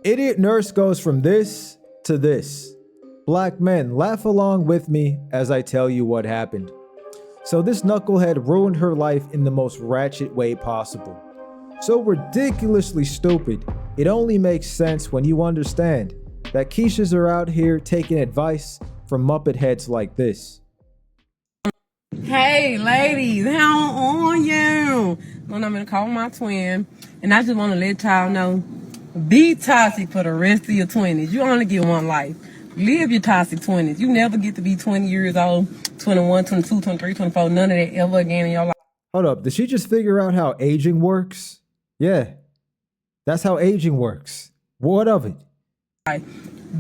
Idiot nurse goes from this to this. Black men, laugh along with me as I tell you what happened. So this knucklehead ruined her life in the most ratchet way possible. So ridiculously stupid, it only makes sense when you understand that Keshas are out here taking advice from Muppet heads like this. Hey ladies, how are you? Well, I'm gonna call my twin, and I just want to let y'all know, be toxic for the rest of your 20s. You only get one life. Live your toxic 20s. You never get to be 20 years old, 21, 22, 23, 24, none of that ever again in your life. Hold up, did she just figure out how aging works? Yeah, that's how aging works. What of it?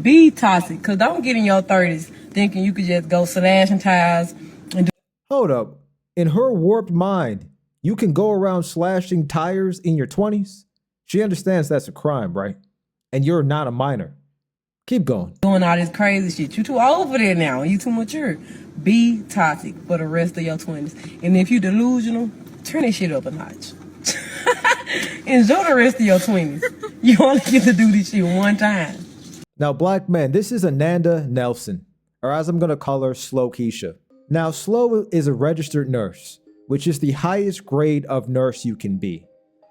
Be toxic, because don't get in your 30s thinking you could just go slashing tires and do. Hold up, in her warped mind, you can go around slashing tires in your 20s? She understands that's a crime, right? And you're not a minor. Keep going. Doing all this crazy shit. You too old for that now. You too mature. Be toxic for the rest of your 20s. And if you delusional, turn that shit up a notch. Enjoy the rest of your 20s. You only get to do this shit one time. Now, black men, this is Ananda Nelson, or as I'm going to call her, Slow Kesha. Now, Slow is a registered nurse, which is the highest grade of nurse you can be.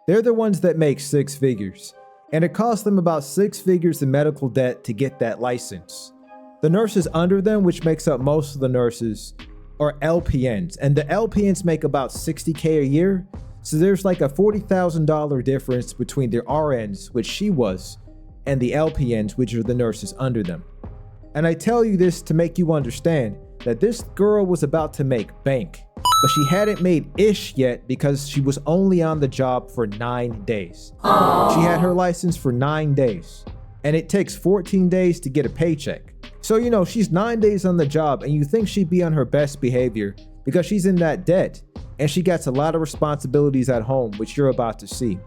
They're the ones that make 6 figures, and it costs them about 6 figures in medical debt to get that license. The nurses under them, which makes up most of the nurses, are LPNs, and the LPNs make about $60K a year, so there's like a $40,000 difference between the RNs, which she was, and the LPNs, which are the nurses under them. And I tell you this to make you understand that this girl was about to make bank, but she hadn't made ish yet because she was only on the job for 9 days. She had her license for 9 days, and it takes 14 days to get a paycheck. So, you know, she's 9 days on the job, and you think she'd be on her best behavior because she's in that debt, and she gets a lot of responsibilities at home, which you're about to see.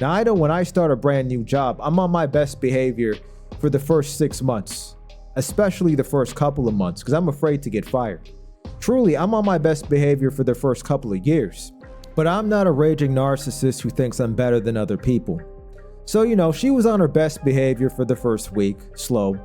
Now, I know when I start a brand new job, I'm on my best behavior for the first 6 months, especially the first couple of months, because I'm afraid to get fired. Truly, I'm on my best behavior for the first couple of years, but I'm not a raging narcissist who thinks I'm better than other people. So, you know, she was on her best behavior for the first week, slow,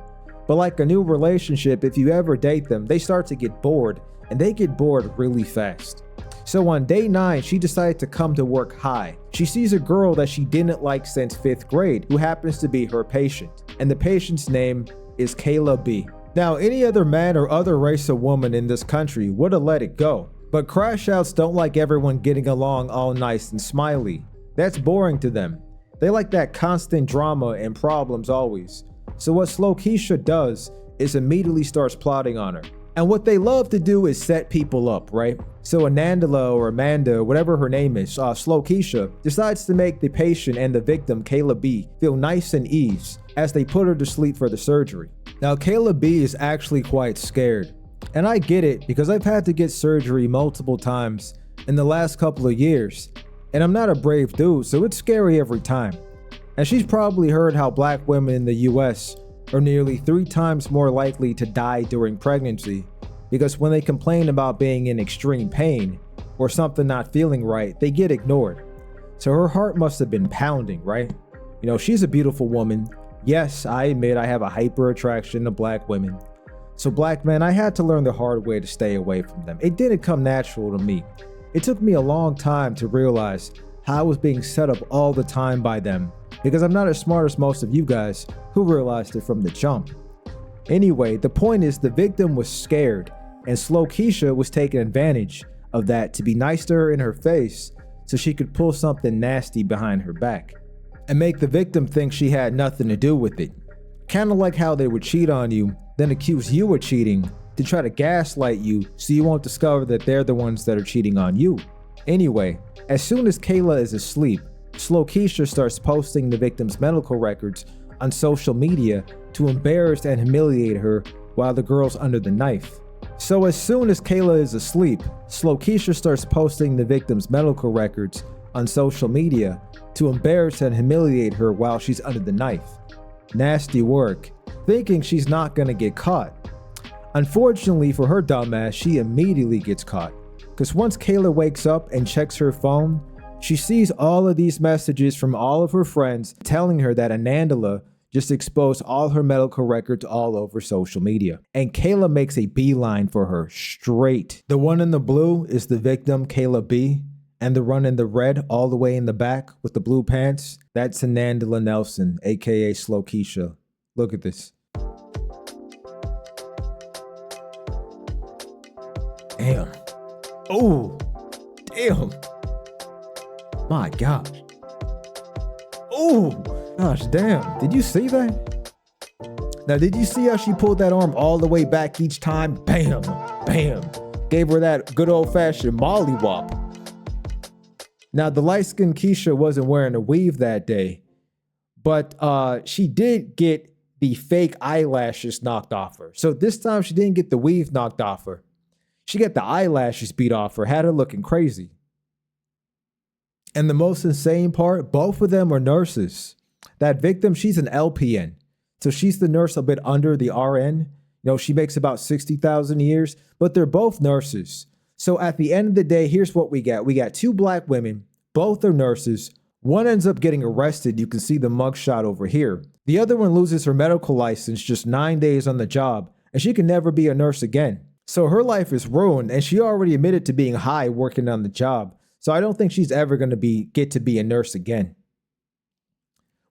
but like a new relationship, if you ever date them, they start to get bored, and they get bored really fast. So on day 9, she decided to come to work high. She sees a girl that she didn't like since 5th grade, who happens to be her patient, and the patient's name is Kayla B. Now, any other man or other race of woman in this country would have let it go, but crash outs don't like everyone getting along all nice and smiley. That's boring to them. They like that constant drama and problems always. So what Slow Kesha does is immediately starts plotting on her. And what they love to do is set people up, right? So Anandala or Amanda, whatever her name is, Slow Kesha, decides to make the patient and the victim, Kayla B, feel nice and ease as they put her to sleep for the surgery. Now, Kayla B is actually quite scared. And I get it because I've had to get surgery multiple times in the last couple of years. And I'm not a brave dude, so it's scary every time. And she's probably heard how black women in the US are nearly 3 times more likely to die during pregnancy because when they complain about being in extreme pain or something not feeling right, they get ignored. So her heart must have been pounding, right? You know, she's a beautiful woman. Yes, I admit I have a hyper attraction to black women. So black men, I had to learn the hard way to stay away from them. It didn't come natural to me. It took me a long time to realize how I was being set up all the time by them because I'm not as smart as most of you guys who realized it from the jump. Anyway, the point is the victim was scared and Slow Kesha was taking advantage of that to be nice to her in her face so she could pull something nasty behind her back and make the victim think she had nothing to do with it. Kind of like how they would cheat on you, then accuse you of cheating to try to gaslight you so you won't discover that they're the ones that are cheating on you. Anyway, as soon as Kayla is asleep, Slow Kesha starts posting the victim's medical records on social media to embarrass and humiliate her while the girl's under the knife. So as soon as Kayla is asleep, Slow Kesha starts posting the victim's medical records on social media to embarrass and humiliate her while she's under the knife. Nasty work, thinking she's not gonna get caught. Unfortunately for her dumbass, she immediately gets caught. Because once Kayla wakes up and checks her phone, she sees all of these messages from all of her friends telling her that Anandala just exposed all her medical records all over social media. And Kayla makes a beeline for her straight. The one in the blue is the victim, Kayla B. And the one in the red, all the way in the back with the blue pants, that's Ananda Nelson, aka Slow Kesha. Look at this. Damn. Oh, damn. My gosh. Oh, gosh, damn. Did you see that? Now, did you see how she pulled that arm all the way back each time? Bam, bam. Gave her that good old-fashioned mollywop. Now, the light-skinned Kesha wasn't wearing a weave that day, but she did get the fake eyelashes knocked off her. So this time she didn't get the weave knocked off her. She got the eyelashes beat off her, had her looking crazy. And the most insane part, both of them are nurses. That victim, she's an LPN. So she's the nurse a bit under the RN. You know, she makes about 60,000 a year, but they're both nurses. So at the end of the day, here's what we got. We got two black women, both are nurses. One ends up getting arrested. You can see the mugshot over here. The other one loses her medical license just 9 days on the job, and she can never be a nurse again. So her life is ruined, and she already admitted to being high working on the job. So I don't think she's ever going to get to be a nurse again.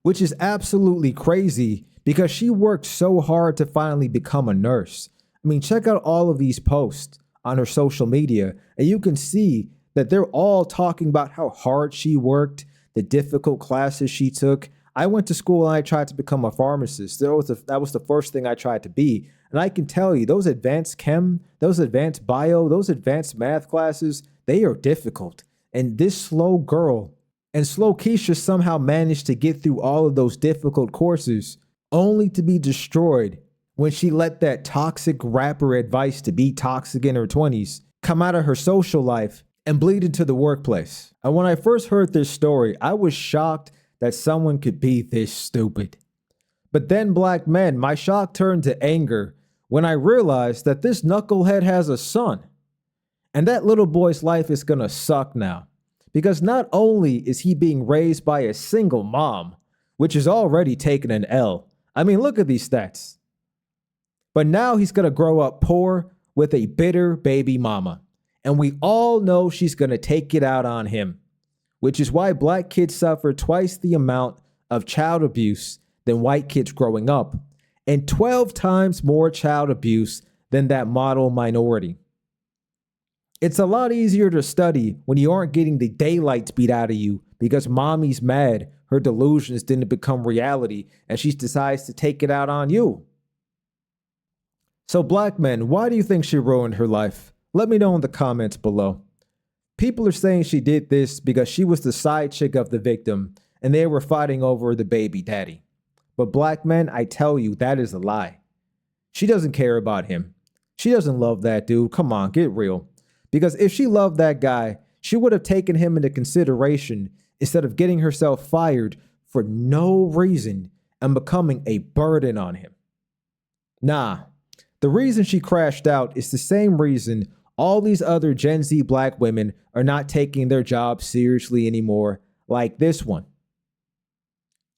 Which is absolutely crazy because she worked so hard to finally become a nurse. I mean, check out all of these posts on her social media, and you can see that they're all talking about how hard she worked, the difficult classes she took. I went to school and I tried to become a pharmacist. That was the first thing I tried to be. And I can tell you, those advanced chem, those advanced bio, those advanced math classes, they are difficult. And this slow girl and Slow Kesha somehow managed to get through all of those difficult courses only to be destroyed when she let that toxic rapper advice to be toxic in her 20s come out of her social life and bleed into the workplace. And when I first heard this story, I was shocked that someone could be this stupid. But then, black men, my shock turned to anger when I realized that this knucklehead has a son. And that little boy's life is gonna suck now. Because not only is he being raised by a single mom, which is already taken an L. I mean, look at these stats. But now he's gonna grow up poor with a bitter baby mama. And we all know she's gonna take it out on him. Which is why black kids suffer twice the amount of child abuse than white kids growing up. And 12 times more child abuse than that model minority. It's a lot easier to study when you aren't getting the daylights beat out of you because mommy's mad her delusions didn't become reality and she decides to take it out on you. So black men, why do you think she ruined her life? Let me know in the comments below. People are saying she did this because she was the side chick of the victim and they were fighting over the baby daddy. But black men, I tell you, that is a lie. She doesn't care about him. She doesn't love that dude. Come on, get real. Because if she loved that guy, she would have taken him into consideration instead of getting herself fired for no reason and becoming a burden on him. Nah, the reason she crashed out is the same reason all these other Gen Z black women are not taking their jobs seriously anymore, like this one.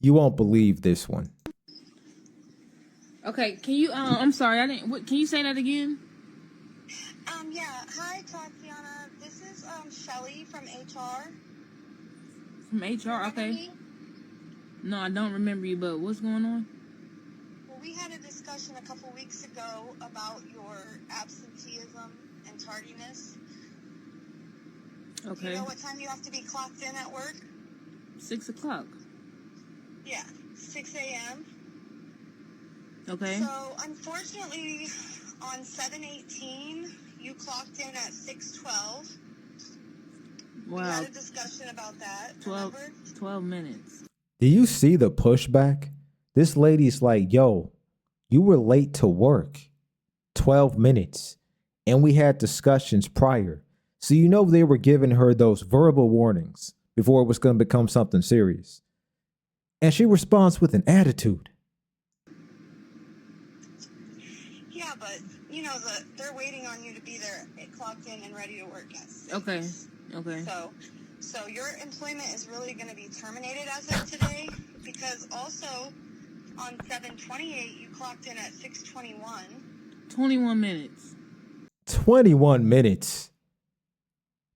You won't believe this one. Okay, can you, I'm sorry, can you say that again? Yeah, hi Tatiana, this is, Shelly from HR. From HR, okay. No, I don't remember you, but what's going on? Well, we had a discussion a couple weeks ago about your absenteeism and tardiness. Okay. Do you know what time you have to be clocked in at work? 6 o'clock. Yeah, 6 a.m. Okay. So, unfortunately, on 7/18, you clocked in at 6:12. Wow. We had a discussion about that. 12 minutes. Do you see the pushback? This lady's like, yo, you were late to work. 12 minutes. And we had discussions prior. So you know they were giving her those verbal warnings before it was going to become something serious. And she responds with an attitude. Yeah, but, you know, they're waiting on you to be there, clocked in and ready to work at 6. Okay. Okay. So your employment is really going to be terminated as of today because also On 7/28, you clocked in at 6:21. 21 minutes. 21 minutes.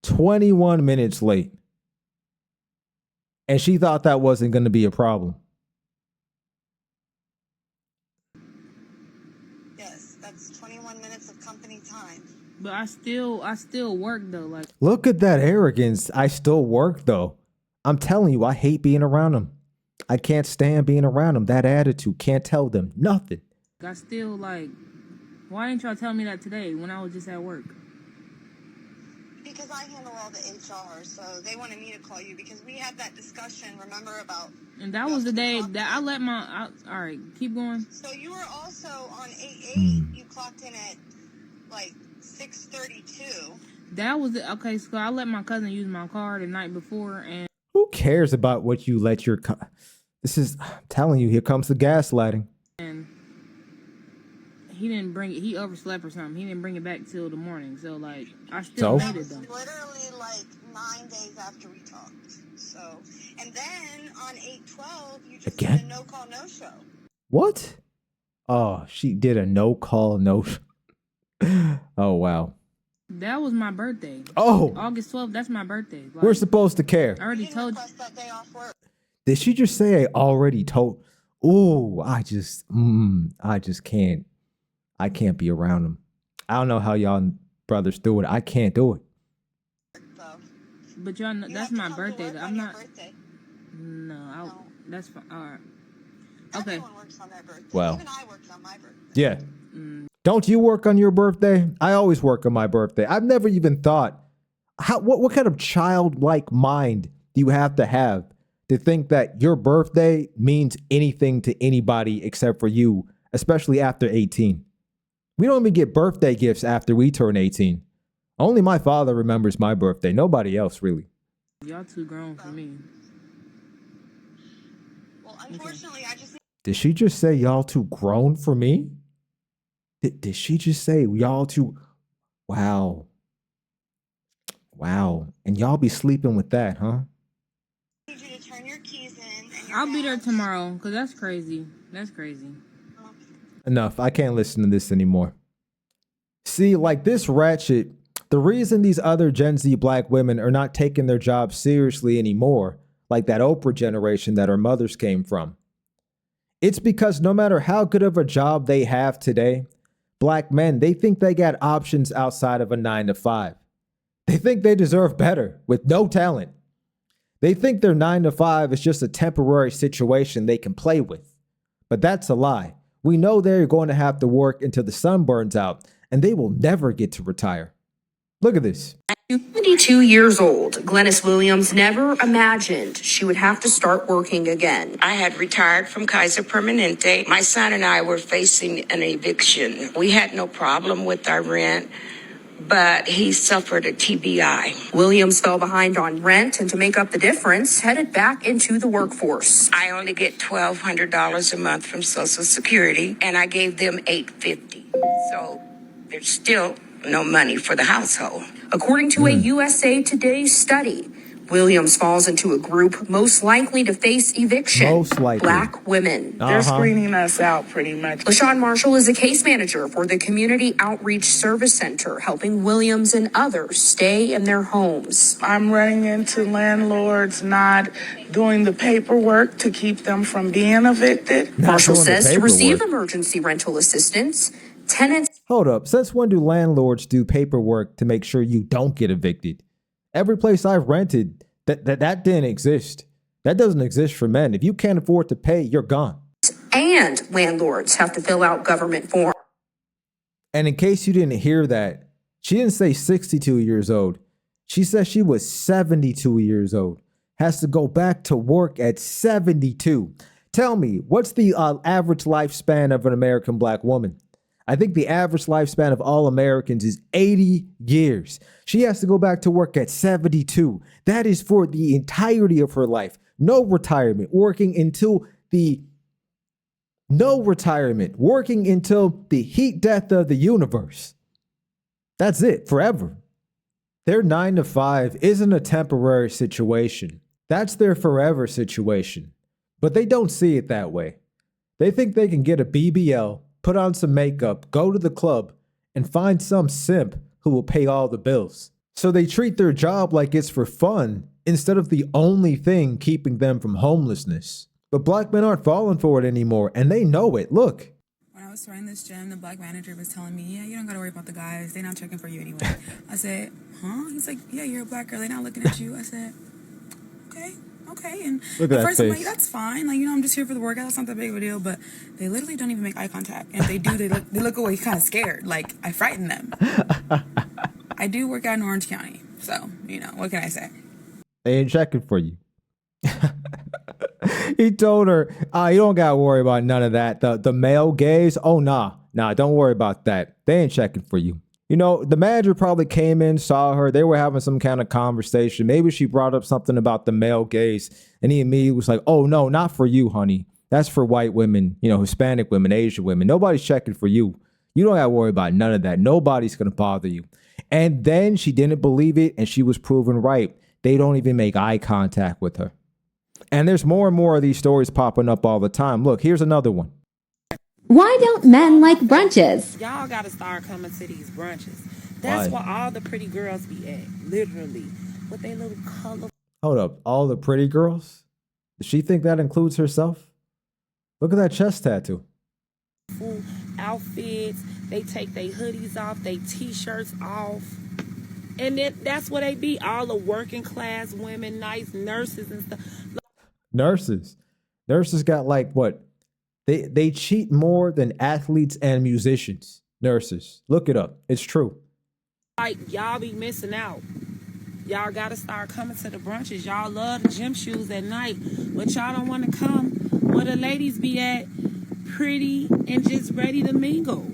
21 minutes late. And she thought that wasn't going to be a problem. Yes, that's 21 minutes of company time. But I still work though. Like, Look at that arrogance. I still work though. I'm telling you, I hate being around them. I can't stand being around them. That attitude, can't tell them nothing. I still like. Why didn't y'all tell me that today when I was just at work? Because I handle all the HR, so they wanted me to call you because we had that discussion, remember, about... And that was the day that I let my... all right, keep going. So you were also on 8/8. You clocked in at, like, 6:32. That was it. Okay, so I let my cousin use my car the night before, and... Who cares about what you let your... This is... I'm telling you, here comes the gaslighting. And he didn't bring it. He overslept or something. He didn't bring it back till the morning. So, like, I still made it, though. That was literally, like, 9 days after we talked. So, and then on 8/12, you just did a no-call, no-show. What? Oh, she did a no-call, no-show. Oh, wow. That was my birthday. Oh. August 12th, that's my birthday. Like, We're supposed to care. I already told you. That day off work. Did she just say I already told? Ooh, I just can't. I can't be around them. I don't know how y'all brothers do it. I can't do it. But y'all know, that's my birthday. I'm not. Birthday. No, that's fine. All right. Okay. Everyone works on their birthday. Well. Even I worked on my birthday. Yeah. Don't you work on your birthday? I always work on my birthday. I've never even thought, what kind of childlike mind do you have to think that your birthday means anything to anybody except for you, especially after 18? We don't even get birthday gifts after we turn 18. Only my father remembers my birthday. Nobody else, really. Y'all too grown for me. Well, unfortunately, I just... Did she just say y'all too grown for me? Did she just say y'all too... Wow. Wow. And y'all be sleeping with that, huh? I need you to turn your keys in. And I'll be there tomorrow, because that's crazy. That's crazy. Enough. I can't listen to this anymore. See, like this ratchet, the reason these other Gen Z black women are not taking their jobs seriously anymore, like that Oprah generation that our mothers came from, it's because no matter how good of a job they have today, black men, they think they got options outside of a 9-to-5. They think they deserve better with no talent. They think their 9-to-5 is just a temporary situation they can play with. But that's a lie. We know they're going to have to work until the sun burns out, and they will never get to retire. Look at this. At 72 years old, Glennis Williams never imagined she would have to start working again. I had retired from Kaiser Permanente. My son and I were facing an eviction. We had no problem with our rent, but he suffered a TBI. Williams fell behind on rent, and to make up the difference, headed back into the workforce. I only get $1,200 a month from Social Security, and I gave them $850. So there's still no money for the household. According to a USA Today study, Williams falls into a group most likely to face eviction. Most likely. Black women. They're screening us out pretty much. LaShawn Marshall is a case manager for the Community Outreach Service Center, helping Williams and others stay in their homes. I'm running into landlords not doing the paperwork to keep them from being evicted. Marshall says to receive emergency rental assistance, tenants... Hold up. Since when do landlords do paperwork to make sure you don't get evicted? Every place I've rented, that didn't exist. That doesn't exist for men. If you can't afford to pay, you're gone. And landlords have to fill out government forms. And in case you didn't hear that, she didn't say 62 years old. She said she was 72 years old. Has to go back to work at 72. Tell me, what's the average lifespan of an American black woman? I think the average lifespan of all Americans is 80 years. She has to go back to work at 72. That is for the entirety of her life. No retirement, working until the heat death of the universe. That's it, forever. Their 9-to-5 isn't a temporary situation. That's their forever situation. But they don't see it that way. They think they can get a BBL, put on some makeup, go to the club, and find some simp who will pay all the bills. So they treat their job like it's for fun instead of the only thing keeping them from homelessness. But black men aren't falling for it anymore, and they know it. Look. When I was starting this gym, the black manager was telling me, yeah, you don't gotta worry about the guys. They're not checking for you anyway. I said, huh? He's like, yeah, you're a black girl. They're not looking at you. I said, okay. And Look at at that first I'm face. like, that's fine. Like, I'm just here for the workout. It's not that big of a deal. But they literally don't even make eye contact. And if they do, they look away kind of scared. Like, I frighten them. I do work out in Orange County. So, what can I say? They ain't checking for you. He told her, you don't gotta worry about none of that. The male gaze, oh nah, don't worry about that. They ain't checking for you. The manager probably came in, saw her, they were having some kind of conversation. Maybe she brought up something about the male gaze, and he immediately was like, oh no, not for you, honey. That's for white women, Hispanic women, Asian women. Nobody's checking for you. You don't gotta worry about none of that. Nobody's gonna bother you. And then she didn't believe it, and she was proven right. They don't even make eye contact with her. And there's more and more of these stories popping up all the time. Look, here's another one. Why don't men like brunches? Y'all gotta start coming to these brunches. That's Why? where all the pretty girls be at, literally. With their little colorful Hold up, all the pretty girls? Does she think that includes herself? Look at that chest tattoo. outfits. They take their hoodies off, their t-shirts off. And then that's what they be. All the working class women, nice nurses and stuff. Nurses got like what? They cheat more than athletes and musicians. Nurses. Look it up. It's true. Like, y'all be missing out. Y'all gotta start coming to the brunches. Y'all love the gym shoes at night, but y'all don't want to come where the ladies be at, pretty and just ready to mingle.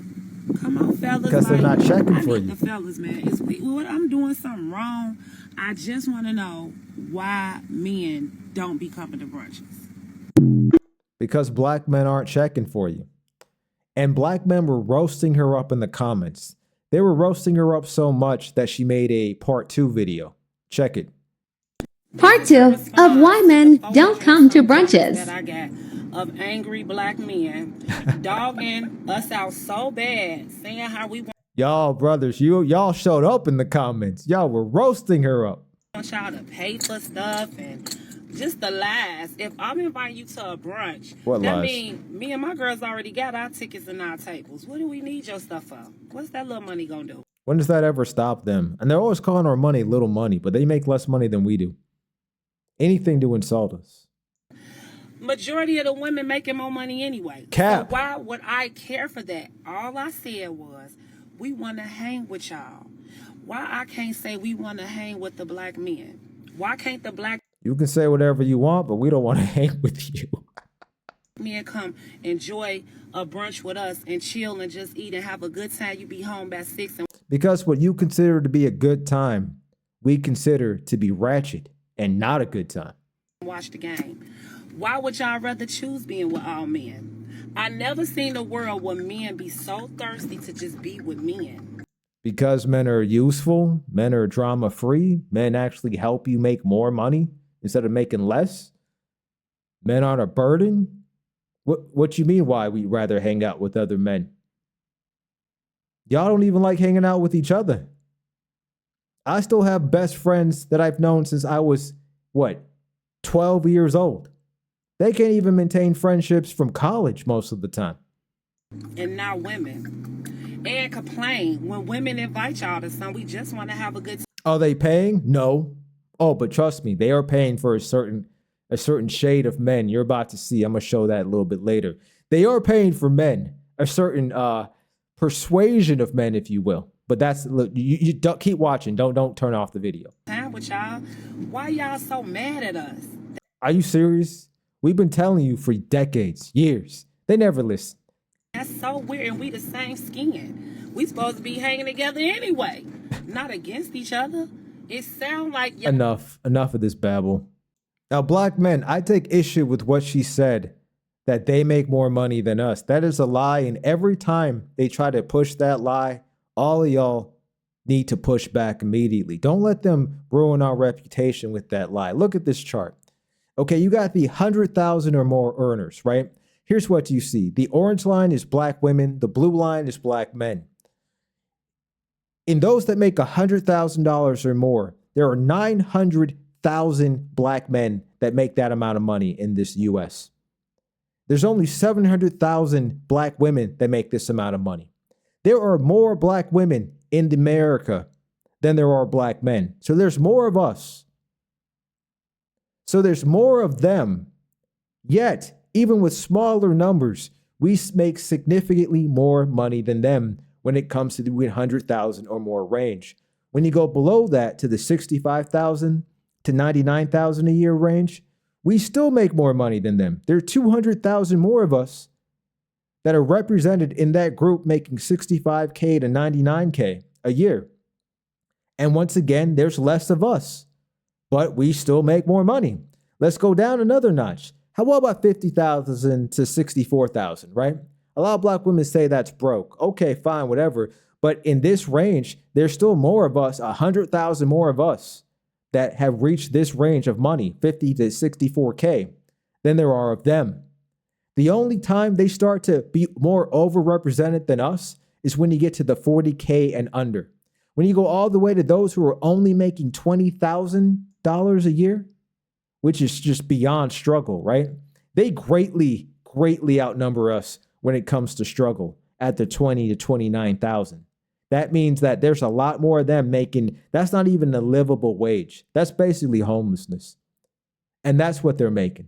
Come on, fellas. Because they're not checking for I need you. the fellas, man. What I'm doing something wrong. I just want to know why men don't be coming to brunches. Because black men aren't checking for you. And black men were roasting her up in the comments. They were roasting her up so much that she made a part 2 video. Check it. Part 2 of why men don't come to brunches. That I got of angry black men dogging us out so bad, saying how we Y'all brothers, y'all showed up in the comments. Y'all were roasting her up. want y'all to pay for stuff and just the lies. If I'm inviting you to a brunch, What that lies? mean me and my girls already got our tickets and our tables. What do we need your stuff for? What's that little money gonna do? When does that ever stop them? And they're always calling our money little money, but they make less money than we do. Anything to insult us. Majority of the women making more money anyway. Cap. So why would I care for that? All I said was, we want to hang with y'all. Why I can't say we want to hang with the black men? Why can't the black You can say whatever you want, but we don't want to hang with you. men come enjoy a brunch with us and chill and just eat and have a good time? You be home by 6 and Because what you consider to be a good time, we consider to be ratchet and not a good time. watch the game. Why would y'all rather choose being with all men? I never seen a world where men be so thirsty to just be with men. Because men are useful, men are drama free, men actually help you make more money instead of making less. Men aren't a burden. What you mean why we'd rather hang out with other men? Y'all don't even like hanging out with each other. I still have best friends that I've known since I was, 12 years old. They can't even maintain friendships from college most of the time. And now women. And complain when women invite y'all to something. We just want to have a good time. Are they paying? No. Oh, but trust me, they are paying for a certain shade of men. You're about to see. I'm gonna show that a little bit later. They are paying for men, a certain persuasion of men, if you will. But that's look. You don't keep watching. Don't turn off the video. Time with y'all. Why y'all so mad at us? Are you serious? We've been telling you for decades, years. They never listen. That's so weird. And we the same skin. We supposed to be hanging together anyway, not against each other. It sound like Enough of this babble. Now, black men, I take issue with what she said, that they make more money than us. That is a lie, and every time they try to push that lie, all of y'all need to push back immediately. Don't let them ruin our reputation with that lie. Look at this chart. Okay, you got the 100,000 or more earners, right? here's what you see. The orange line is black women. The blue line is black men. In those that make $100,000 or more, there are 900,000 black men that make that amount of money in this US. There's only 700,000 black women that make this amount of money. There are more black women in America than there are black men. So there's more of us. So there's more of them. Yet, even with smaller numbers, we make significantly more money than them when it comes to the 100,000 or more range. When you go below that to the 65,000 to 99,000 a year range, we still make more money than them. There are 200,000 more of us that are represented in that group making 65K to 99K a year. And once again, there's less of us, but we still make more money. Let's go down another notch. How about 50,000 to 64,000, right? A lot of black women say that's broke. Okay, fine, whatever. But in this range, there's still more of us, 100,000 more of us that have reached this range of money, 50 to 64K, than there are of them. The only time they start to be more overrepresented than us is when you get to the 40K and under. When you go all the way to those who are only making $20,000 a year, which is just beyond struggle, right? They greatly outnumber us when it comes to struggle at the 20 to 29,000. That means that there's a lot more of them making, that's not even a livable wage. That's basically homelessness. And that's what they're making.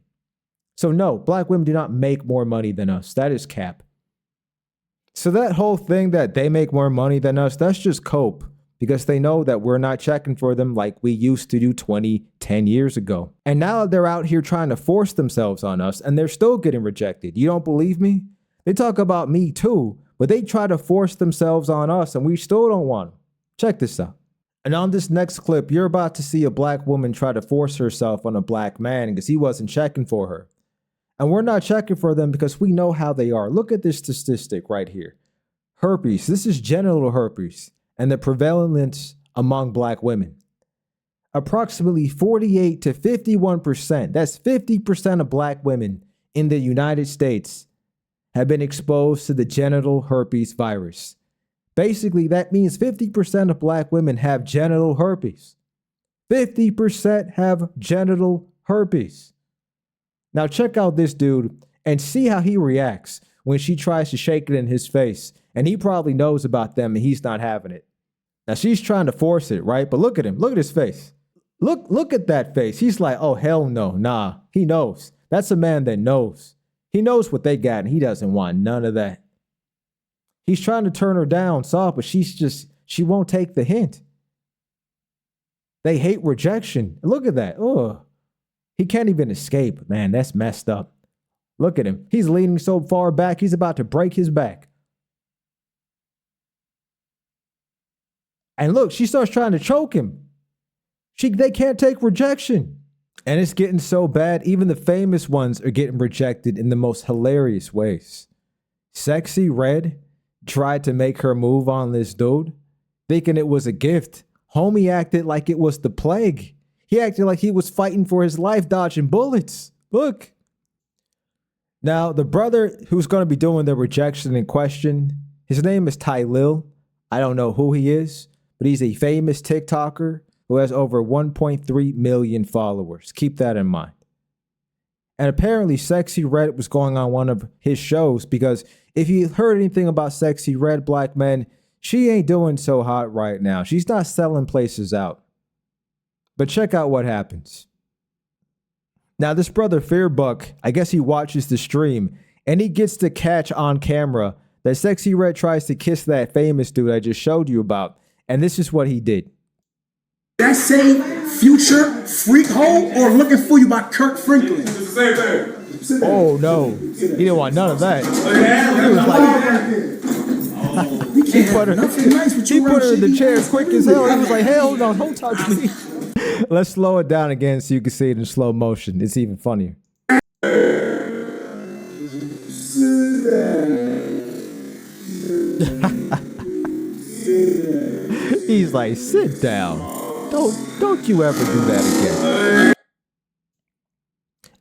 So no, black women do not make more money than us. That is cap. So that whole thing that they make more money than us, that's just cope, because they know that we're not checking for them like we used to do 10 years ago. And now they're out here trying to force themselves on us, and they're still getting rejected. You don't believe me? They talk about me too, but they try to force themselves on us, and we still don't want them. Check this out. And on this next clip, you're about to see a black woman try to force herself on a black man because he wasn't checking for her. And we're not checking for them because we know how they are. Look at this statistic right here. Herpes. This is genital herpes and the prevalence among black women. Approximately 48 to 51%, that's 50% of black women in the United States have been exposed to the genital herpes virus. Basically, that means 50% of black women have genital herpes. 50% have genital herpes. Now check out this dude and see how he reacts when she tries to shake it in his face. And he probably knows about them and he's not having it. Now she's trying to force it, right? But look at him. Look at his face. Look at that face. He's like, oh, hell no. Nah, he knows. That's a man that knows. He knows what they got and he doesn't want none of that. He's trying to turn her down soft, but she won't take the hint. They hate rejection. Look at that. Oh, he can't even escape. Man, that's messed up. Look at him. He's leaning so far back, he's about to break his back. And look, she starts trying to choke him. They can't take rejection. And it's getting so bad, even the famous ones are getting rejected in the most hilarious ways. Sexy Red tried to make her move on this dude, thinking it was a gift. Homie acted like it was the plague. He acted like he was fighting for his life, dodging bullets. Look. Now, the brother who's going to be doing the rejection in question, his name is Tylil. I don't know who he is, but he's a famous TikToker who has over 1.3 million followers. Keep that in mind. And apparently Sexy Red was going on one of his shows, because if you heard anything about Sexy Red, black men, she ain't doing so hot right now. She's not selling places out. But check out what happens. Now, this brother Fearbuck, I guess he watches the stream, and he gets to catch on camera that Sexy Red tries to kiss that famous dude I just showed you about. And this is what he did. Did I say Future, Freak Hole, or Looking For You by Kirk Franklin? It's the same thing. Oh, no. He didn't want none of that. He was like... he put her in the chair quick as hell. He was like, hell no, don't touch me. Let's slow it down again so you can see it in slow motion. It's even funnier. He's like, sit down. Don't you ever do that again.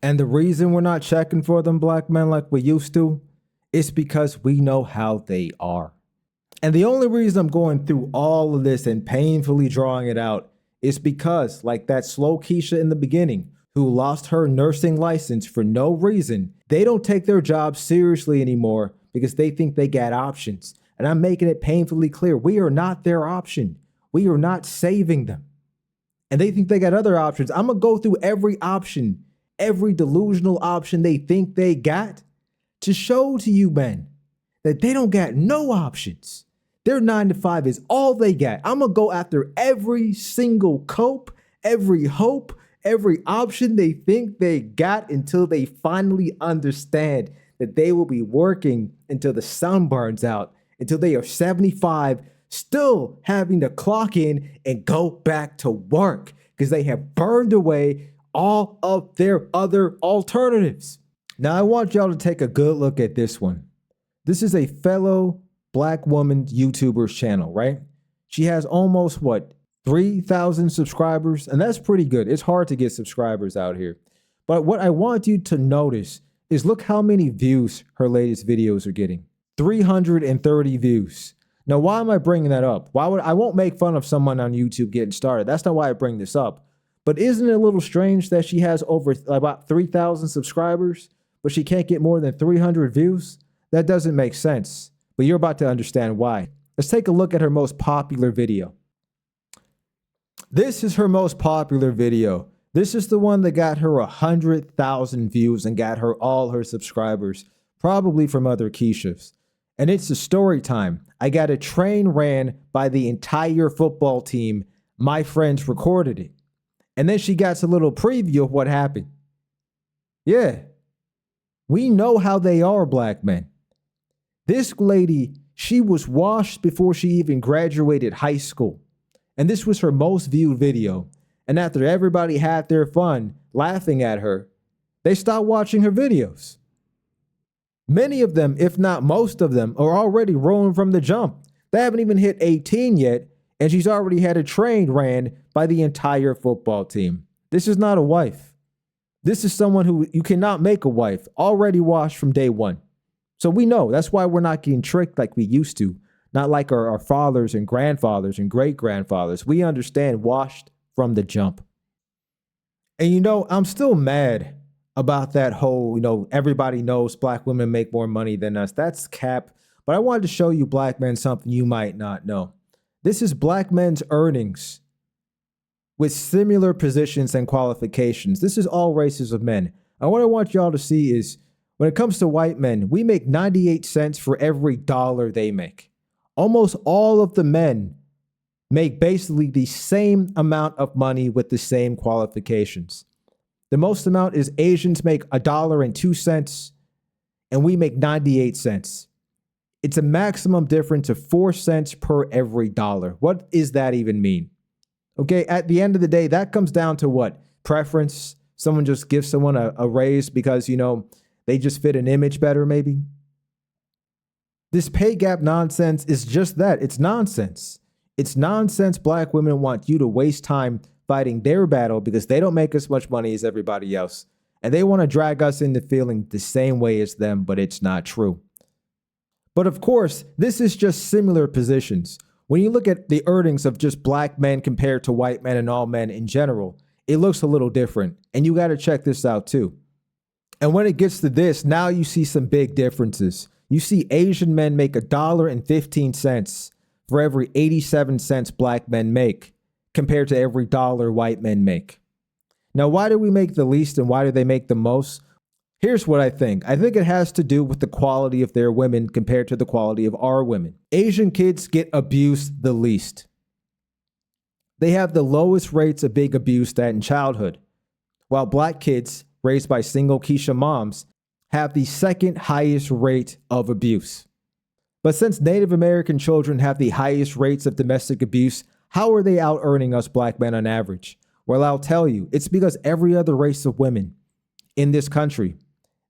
And the reason we're not checking for them black men like we used to is because we know how they are. And the only reason I'm going through all of this and painfully drawing it out is because, like that slow Kesha in the beginning, who lost her nursing license for no reason, they don't take their job seriously anymore because they think they got options. And I'm making it painfully clear, we are not their option. We are not saving them. And they think they got other options. I'm going to go through every option, every delusional option they think they got to show to you men that they don't got no options. Their 9 to 5 is all they got. I'm going to go after every single cope, every hope, every option they think they got until they finally understand that they will be working until the sun burns out, until they are 75, still having to clock in and go back to work because they have burned away all of their other alternatives. Now, I want y'all to take a good look at this one. This is a fellow black woman YouTuber's channel, right? She has almost, 3,000 subscribers, and that's pretty good. It's hard to get subscribers out here. But what I want you to notice is look how many views her latest videos are getting. 330 views. Now, why am I bringing that up? I won't make fun of someone on YouTube getting started. That's not why I bring this up. But isn't it a little strange that she has over about 3,000 subscribers, but she can't get more than 300 views? That doesn't make sense, but you're about to understand why. Let's take a look at her most popular video. This is her most popular video. This is the one that got her 100,000 views and got her all her subscribers, probably from other Keshas. And it's a story time. I got a train ran by the entire football team. My friends recorded it. And then she got a little preview of what happened. Yeah, we know how they are, black men. This lady, she was washed before she even graduated high school. And this was her most viewed video. And after everybody had their fun laughing at her, they stopped watching her videos. Many of them, if not most of them, are already rolling from the jump. They haven't even hit 18 yet, and she's already had a train ran by the entire football team. This is not a wife. This is someone who you cannot make a wife, already washed from day one. So we know that's why we're not getting tricked like we used to, not like our fathers and grandfathers and great-grandfathers. We understand washed from the jump. And you know, I'm still mad about that whole, everybody knows black women make more money than us. That's cap. But I wanted to show you black men something you might not know. This is black men's earnings with similar positions and qualifications. This is all races of men. And what I want y'all to see is when it comes to white men, we make 98 cents for every dollar they make. Almost all of the men make basically the same amount of money with the same qualifications. The most amount is Asians make $1.02 and we make 98 cents. It's a maximum difference of 4 cents per every dollar. What does that even mean? Okay, at the end of the day, that comes down to what? Preference. Someone just gives someone a raise because, they just fit an image better, maybe. This pay gap nonsense is just that. It's nonsense. It's nonsense. Black women want you to waste time fighting their battle because they don't make as much money as everybody else. And they want to drag us into feeling the same way as them, but it's not true. But of course, this is just similar positions. When you look at the earnings of just black men compared to white men and all men in general, it looks a little different. And you got to check this out too. And when it gets to this, now you see some big differences. You see Asian men make $1.15 for every 87 cents black men make compared to every dollar white men make. Now, why do we make the least and why do they make the most? Here's what I think. I think it has to do with the quality of their women compared to the quality of our women. Asian kids get abused the least. They have the lowest rates of being abused in childhood, while black kids raised by single Kesha moms have the second highest rate of abuse. But since Native American children have the highest rates of domestic abuse, how are they out earning us black men on average? Well, I'll tell you, it's because every other race of women in this country,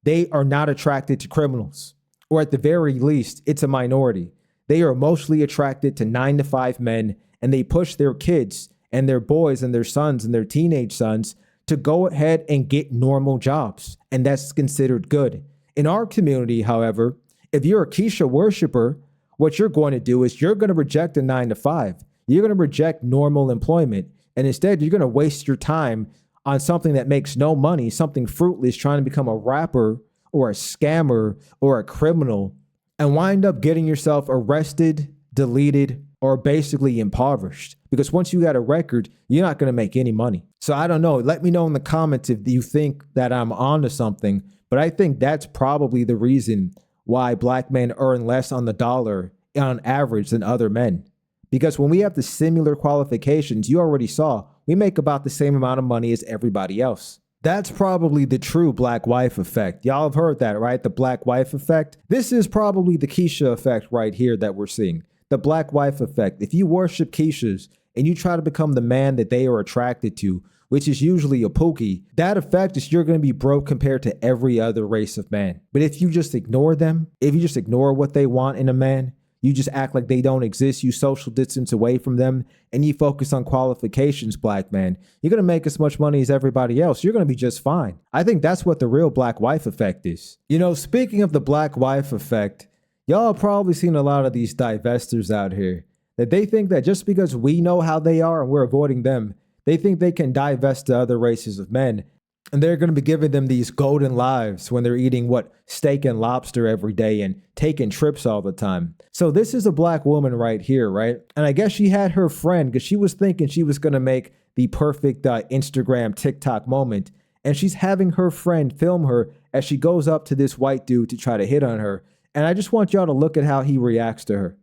they are not attracted to criminals, or at the very least, it's a minority. They are mostly attracted to 9 to 5 men, and they push their kids and their boys and their sons and their teenage sons to go ahead and get normal jobs, and that's considered good. In our community, however, if you're a Kesha worshiper, what you're going to do is you're going to reject a 9-to-5. You're going to reject normal employment, and instead you're going to waste your time on something that makes no money, something fruitless, trying to become a rapper or a scammer or a criminal, and wind up getting yourself arrested, deleted, or basically impoverished. Because once you got a record, you're not going to make any money. So I don't know. Let me know in the comments if you think that I'm onto something, but I think that's probably the reason why black men earn less on the dollar on average than other men. Because when we have the similar qualifications, you already saw, we make about the same amount of money as everybody else. That's probably the true black wife effect. Y'all have heard that, right? The black wife effect. This is probably the Kesha effect right here that we're seeing. The black wife effect. If you worship Keshas and you try to become the man that they are attracted to, which is usually a pookie, that effect is you're going to be broke compared to every other race of man. But if you just ignore them, if you just ignore what they want in a man, you just act like they don't exist, you social distance away from them, and you focus on qualifications, black man, you're going to make as much money as everybody else. You're going to be just fine. I think that's what the real black wife effect is. You know, speaking of the black wife effect, y'all have probably seen a lot of these divestors out here that they think that just because we know how they are and we're avoiding them, they think they can divest to other races of men. And they're going to be giving them these golden lives when they're eating steak and lobster every day and taking trips all the time. So this is a black woman right here, right? And I guess she had her friend because she was thinking she was going to make the perfect Instagram TikTok moment. And she's having her friend film her as she goes up to this white dude to try to hit on her. And I just want y'all to look at how he reacts to her.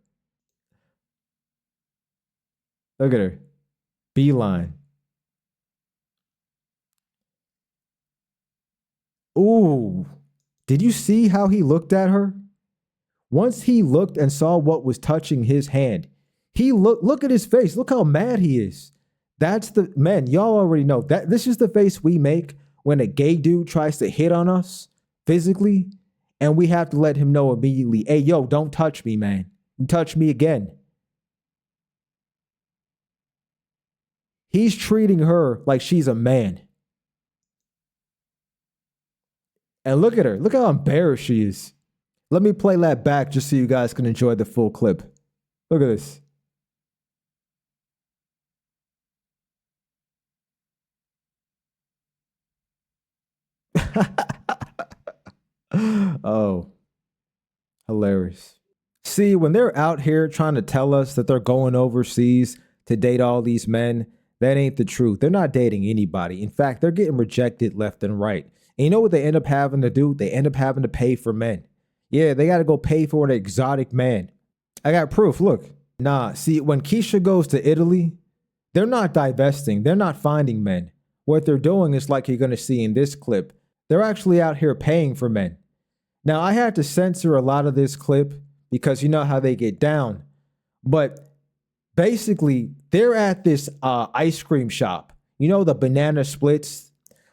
Look at her. Beeline. Ooh, did you see how he looked at her? Once he looked and saw what was touching his hand, look at his face. Look how mad he is. That's the, man, y'all already know that this is the face we make when a gay dude tries to hit on us physically, and we have to let him know immediately, hey, yo, don't touch me, man. You touch me again. He's treating her like she's a man. And look at her. Look how embarrassed she is. Let me play that back just so you guys can enjoy the full clip. Look at this. Oh, hilarious. See, when they're out here trying to tell us that they're going overseas to date all these men, that ain't the truth. They're not dating anybody. In fact, they're getting rejected left and right. And you know what they end up having to do? They end up having to pay for men. Yeah, they got to go pay for an exotic man. I got proof. Look. Nah, see, when Kesha goes to Italy, they're not divesting. They're not finding men. What they're doing is like you're going to see in this clip. They're actually out here paying for men. Now, I had to censor a lot of this clip because you know how they get down. But basically, they're at this ice cream shop. You know, the banana splits?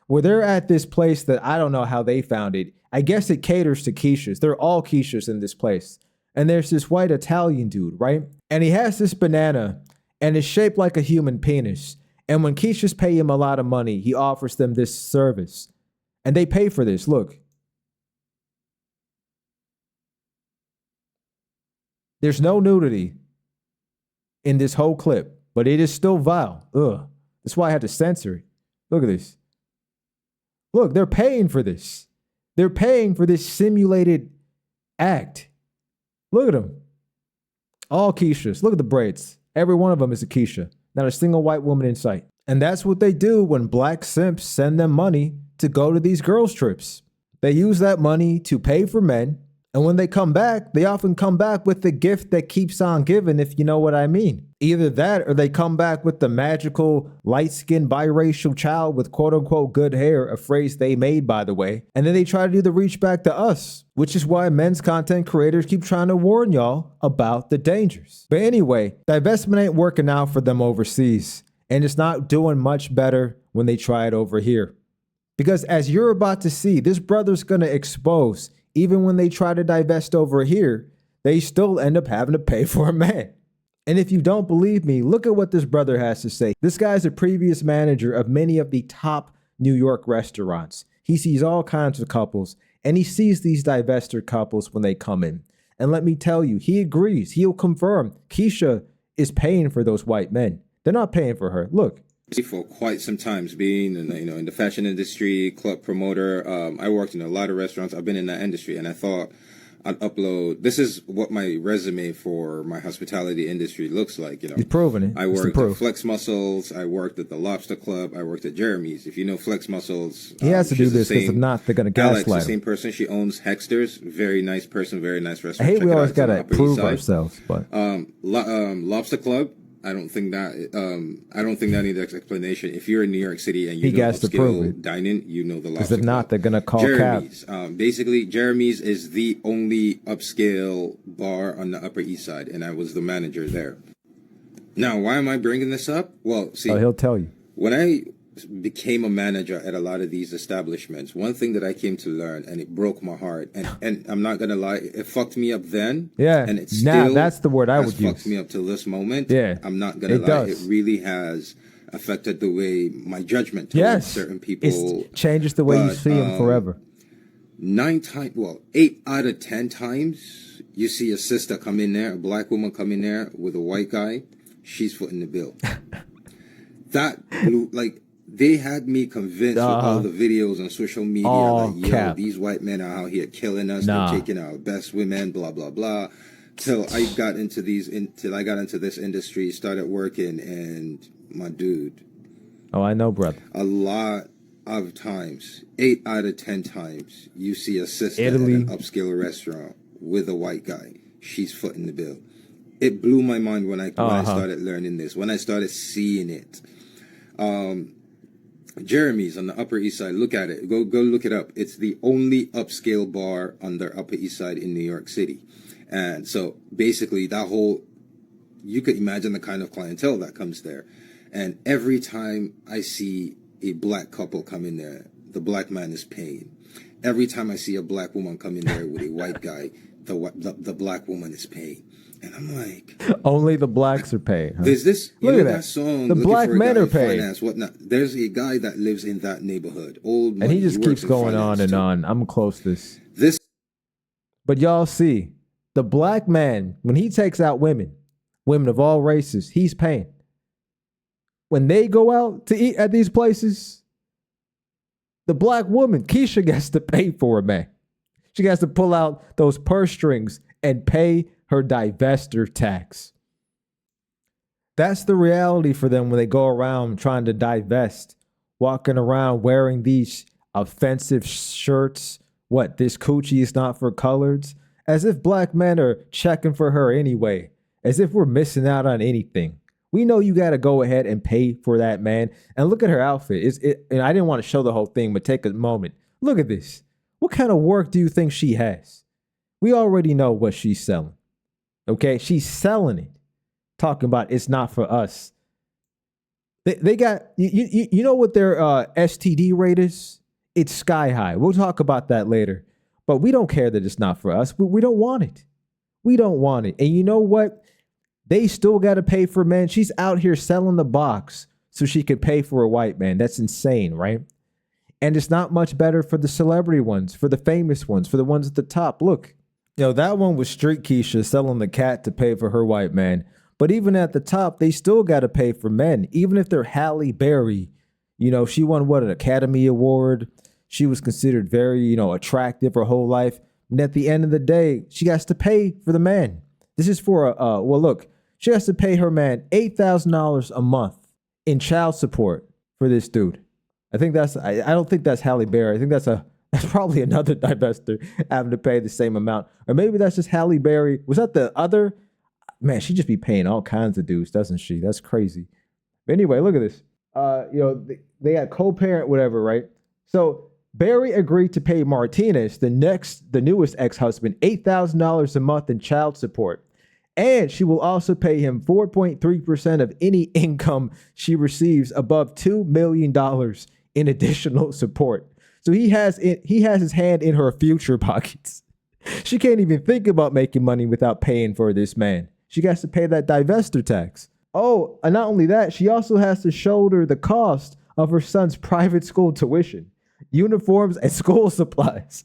Where they're at this place that I don't know how they found it. I guess it caters to Keshas. They're all Keshas in this place. And there's this white Italian dude, right? And he has this banana and it's shaped like a human penis. And when Keshas pay him a lot of money, he offers them this service. And they pay for this. Look. There's no nudity in this whole clip, but it is still vile. Ugh. That's why I had to censor it. Look at this. Look, they're paying for this. They're paying for this simulated act. Look at them. All Keshas. Look at the braids. Every one of them is a Kesha. Not a single white woman in sight. And that's what they do when black simps send them money to go to these girls' trips. They use that money to pay for men. And when they come back, they often come back with the gift that keeps on giving, if you know what I mean. Either that or they come back with the magical light-skinned biracial child with quote-unquote good hair, a phrase they made, by the way. And then they try to do the reach back to us, which is why men's content creators keep trying to warn y'all about the dangers. But anyway, divestment ain't working out for them overseas. And it's not doing much better when they try it over here. Because as you're about to see, this brother's going to expose, even when they try to divest over here, they still end up having to pay for a man. And if you don't believe me, look at what this brother has to say. This guy's a previous manager of many of the top New York restaurants. He sees all kinds of couples, and he sees these divestor couples when they come in. And let me tell you, he agrees. He'll confirm Kesha is paying for those white men. They're not paying for her. Look. For quite some times, being in the fashion industry, club promoter, I worked in a lot of restaurants. I've been in that industry, and I thought I'd upload. This is what my resume for my hospitality industry looks like. He's proving it. I worked at Flex Muscles. I worked at the Lobster Club. I worked at Jeremy's. If you know Flex Muscles, he has to do this because if not, they're gonna gaslight him. The same person. She owns Hexter's. Very nice person. Very nice restaurant. I hate we always gotta prove ourselves, but Lobster Club. I don't think that needs explanation. If you're in New York City and you know upscale dining, you know the Lobster Club. Because if not, they're gonna call Jeremy's. Basically, Jeremy's is the only upscale bar on the Upper East Side, and I was the manager there. Now, why am I bringing this up? Well, see, he'll tell you. When I became a manager at a lot of these establishments, one thing that I came to learn, and it broke my heart, and I'm not gonna lie, it fucked me up then. Yeah, and it still that's the word I would use. Fucked me up till this moment. Yeah, I'm not gonna lie, it really has affected the way my judgment towards certain people. It changes the way you see them forever. 8 out of 10 times, you see a sister come in there, a black woman come in there with a white guy, she's footing the bill. That blew, they had me convinced with all the videos on social media these white men are out here killing us, they're taking our best women, blah blah blah. Till I got into this industry, started working, and my dude. Oh, I know, brother. A lot of times, 8 out of 10 times, you see a sister in an upscale restaurant with a white guy. She's footing the bill. It blew my mind when I started learning this, when I started seeing it. Jeremy's on the Upper East Side. Look at it. Go look it up. It's the only upscale bar on the Upper East Side in New York City. And so basically you could imagine the kind of clientele that comes there. And every time I see a black couple come in there, the black man is paying. Every time I see a black woman come in there with a white guy, the black woman is paying. And I'm like, only the blacks are paying. Huh? There's this, you know that song, the black men are paying. Whatnot. There's a guy that lives in that neighborhood. Old money, and he just keeps going on and on. I'm close to this. But y'all see, the black man, when he takes out women of all races, he's paying. When they go out to eat at these places, the black woman, Kesha, gets to pay for it, man. She has to pull out those purse strings and pay her divestor tax. That's the reality for them when they go around trying to divest, walking around wearing these offensive shirts. What, this coochie is not for coloreds? As if black men are checking for her anyway. As if we're missing out on anything. We know you got to go ahead and pay for that, man. And look at her outfit. And I didn't want to show the whole thing, but take a moment. Look at this. What kind of work do you think she has? We already know what she's selling. Okay, she's selling it. Talking about it's not for us. They got, you know what their STD rate is? It's sky high. We'll talk about that later. But we don't care that it's not for us. We don't want it. We don't want it. And you know what? They still got to pay for men. She's out here selling the box so she could pay for a white man. That's insane, right? And it's not much better for the celebrity ones, for the famous ones, for the ones at the top. Look. That one was Street Kesha selling the cat to pay for her white man. But even at the top, they still got to pay for men. Even if they're Halle Berry, she won an Academy Award. She was considered very, attractive her whole life. And at the end of the day, she has to pay for the man. This is for she has to pay her man $8,000 a month in child support for this dude. I don't think that's Halle Berry. I think that's probably another divestor having to pay the same amount. Or maybe that's just Halle Berry. Was that the other? Man, she just be paying all kinds of dudes, doesn't she? That's crazy. But anyway, look at this. They had co-parent, whatever, right? So Berry agreed to pay Martinez, the newest ex-husband, $8,000 a month in child support. And she will also pay him 4.3% of any income she receives above $2 million in additional support. So he has his hand in her future pockets. She can't even think about making money without paying for this man. She has to pay that divestor tax. Oh, and not only that, she also has to shoulder the cost of her son's private school tuition, uniforms, and school supplies.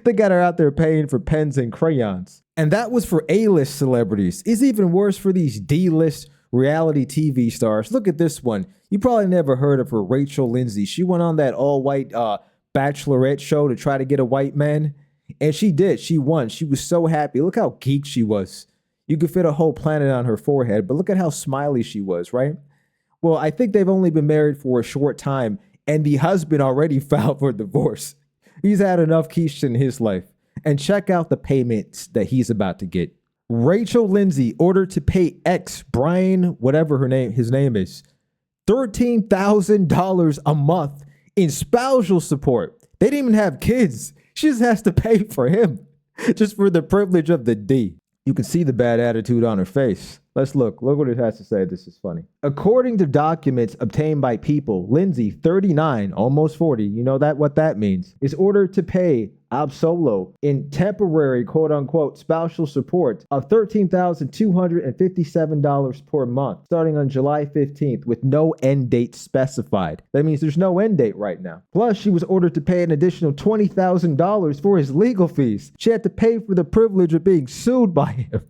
They got her out there paying for pens and crayons. And that was for A-list celebrities. It's even worse for these D-list reality TV stars. Look at this one. You probably never heard of her, Rachel Lindsay. She went on that all-white bachelorette show to try to get a white man. And she did. She won. She was so happy. Look how geek she was. You could fit a whole planet on her forehead, but look at how smiley she was, right? Well, I think they've only been married for a short time, and the husband already filed for divorce. He's had enough quiche in his life. And check out the payments that he's about to get. Rachel Lindsay ordered to pay ex Brian, whatever his name is, $13,000 a month in spousal support. They didn't even have kids. She just has to pay for him just for the privilege of the D. You can see the bad attitude on her face. Let's look. Look what it has to say. This is funny. According to documents obtained by People, Lindsay, 39, almost 40, you know what that means, is ordered to pay Absolo in temporary quote-unquote spousal support of $13,257 per month starting on July 15th with no end date specified. That means there's no end date right now. Plus, she was ordered to pay an additional $20,000 for his legal fees. She had to pay for the privilege of being sued by him.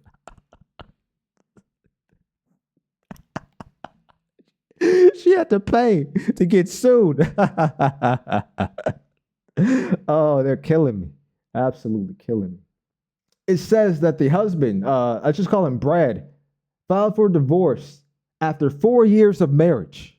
She had to pay to get sued. Oh, they're killing me. Absolutely killing me. It says that the husband, I just call him Brad, filed for divorce after 4 years of marriage,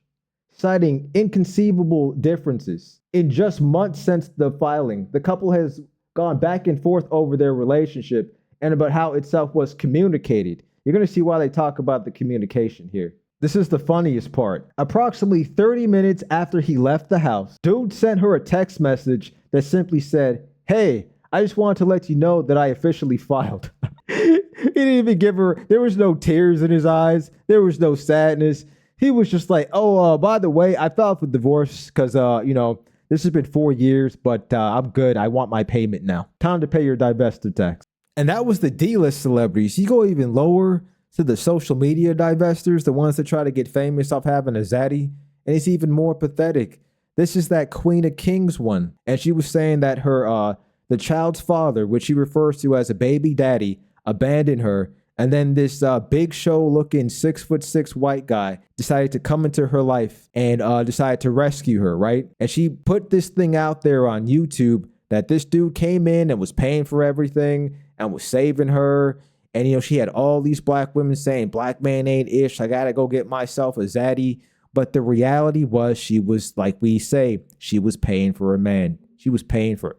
citing inconceivable differences. In just months since the filing, the couple has gone back and forth over their relationship and about how itself was communicated. You're going to see why they talk about the communication here. This is the funniest part. Approximately 30 minutes after he left the house, dude sent her a text message that simply said, "Hey, I just wanted to let you know that I officially filed." He didn't even give her, there was no tears in his eyes. There was no sadness. He was just like, "Oh, by the way, I filed for divorce because, this has been 4 years, but I'm good. I want my payment now. Time to pay your divestiture tax." And that was the D-list celebrities. You go even lower to the social media divestors, the ones that try to get famous off having a zaddy. And it's even more pathetic. This is that Queen of Kings one. And she was saying that her, the child's father, which she refers to as a baby daddy, abandoned her. And then this big show looking 6'6" white guy decided to come into her life and decided to rescue her, right? And she put this thing out there on YouTube that this dude came in and was paying for everything and was saving her. And, she had all these black women saying, "Black man ain't ish. I got to go get myself a zaddy." But the reality was she was, like we say, she was paying for a man. She was paying for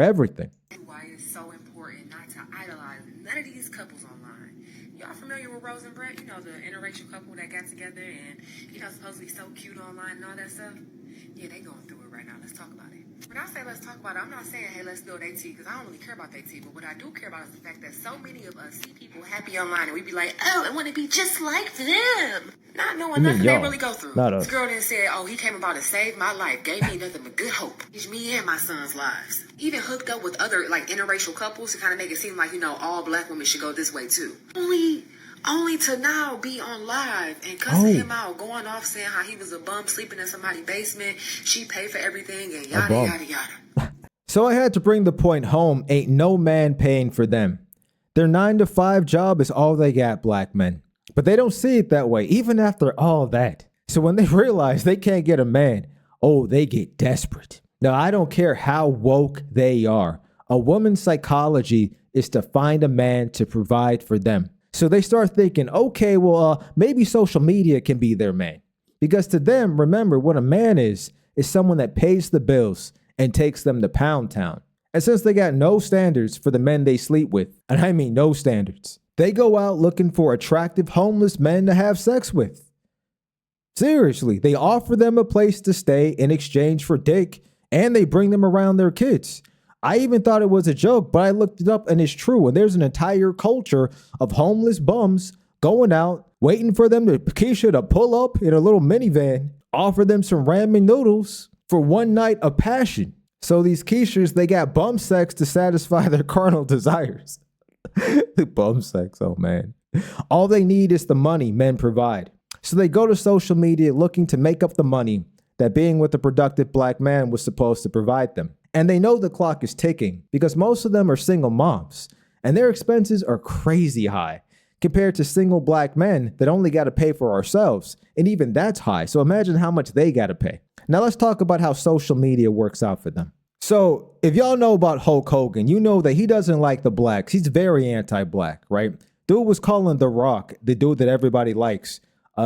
everything. Why it's so important not to idolize none of these couples online. Y'all familiar with Rose and Brett? You know, the interracial couple that got together and, supposed to be so cute online and all that stuff? Yeah, they going through it right now. Let's talk about it. When I say let's talk about it, I'm not saying, hey, let's spill their tea, because I don't really care about their tea. But what I do care about is the fact that so many of us see people happy online and we be like, oh, I want to be just like them. Not knowing nothing they really go through. This girl then said, oh, he came about to save my life, gave me nothing but good hope. Changed me and my son's lives. Even hooked up with other, interracial couples to kind of make it seem like, all black women should go this way, too. Only to now be on live and cussing him out, going off saying how he was a bum sleeping in somebody's basement, she paid for everything, and yada, yada, yada. So I had to bring the point home, ain't no man paying for them. Their 9-to-5 job is all they got, black men. But they don't see it that way, even after all that. So when they realize they can't get a man, they get desperate. Now, I don't care how woke they are. A woman's psychology is to find a man to provide for them. So they start thinking, okay, well, maybe social media can be their man. Because to them, remember, what a man is someone that pays the bills and takes them to Pound Town. And since they got no standards for the men they sleep with, and I mean no standards, they go out looking for attractive homeless men to have sex with. Seriously, they offer them a place to stay in exchange for dick, and they bring them around their kids. I even thought it was a joke, but I looked it up and it's true. And there's an entire culture of homeless bums going out, waiting for them Kesha to pull up in a little minivan, offer them some ramen noodles for one night of passion. So these Keshas, they got bum sex to satisfy their carnal desires. The bum sex, oh man. All they need is the money men provide. So they go to social media looking to make up the money that being with a productive black man was supposed to provide them. And they know the clock is ticking because most of them are single moms and their expenses are crazy high compared to single black men that only got to pay for ourselves. And even that's high. So imagine how much they got to pay. Now let's talk about how social media works out for them. So if y'all know about Hulk Hogan, you know that he doesn't like the blacks. He's very anti-black, right? Dude was calling The Rock, the dude that everybody likes,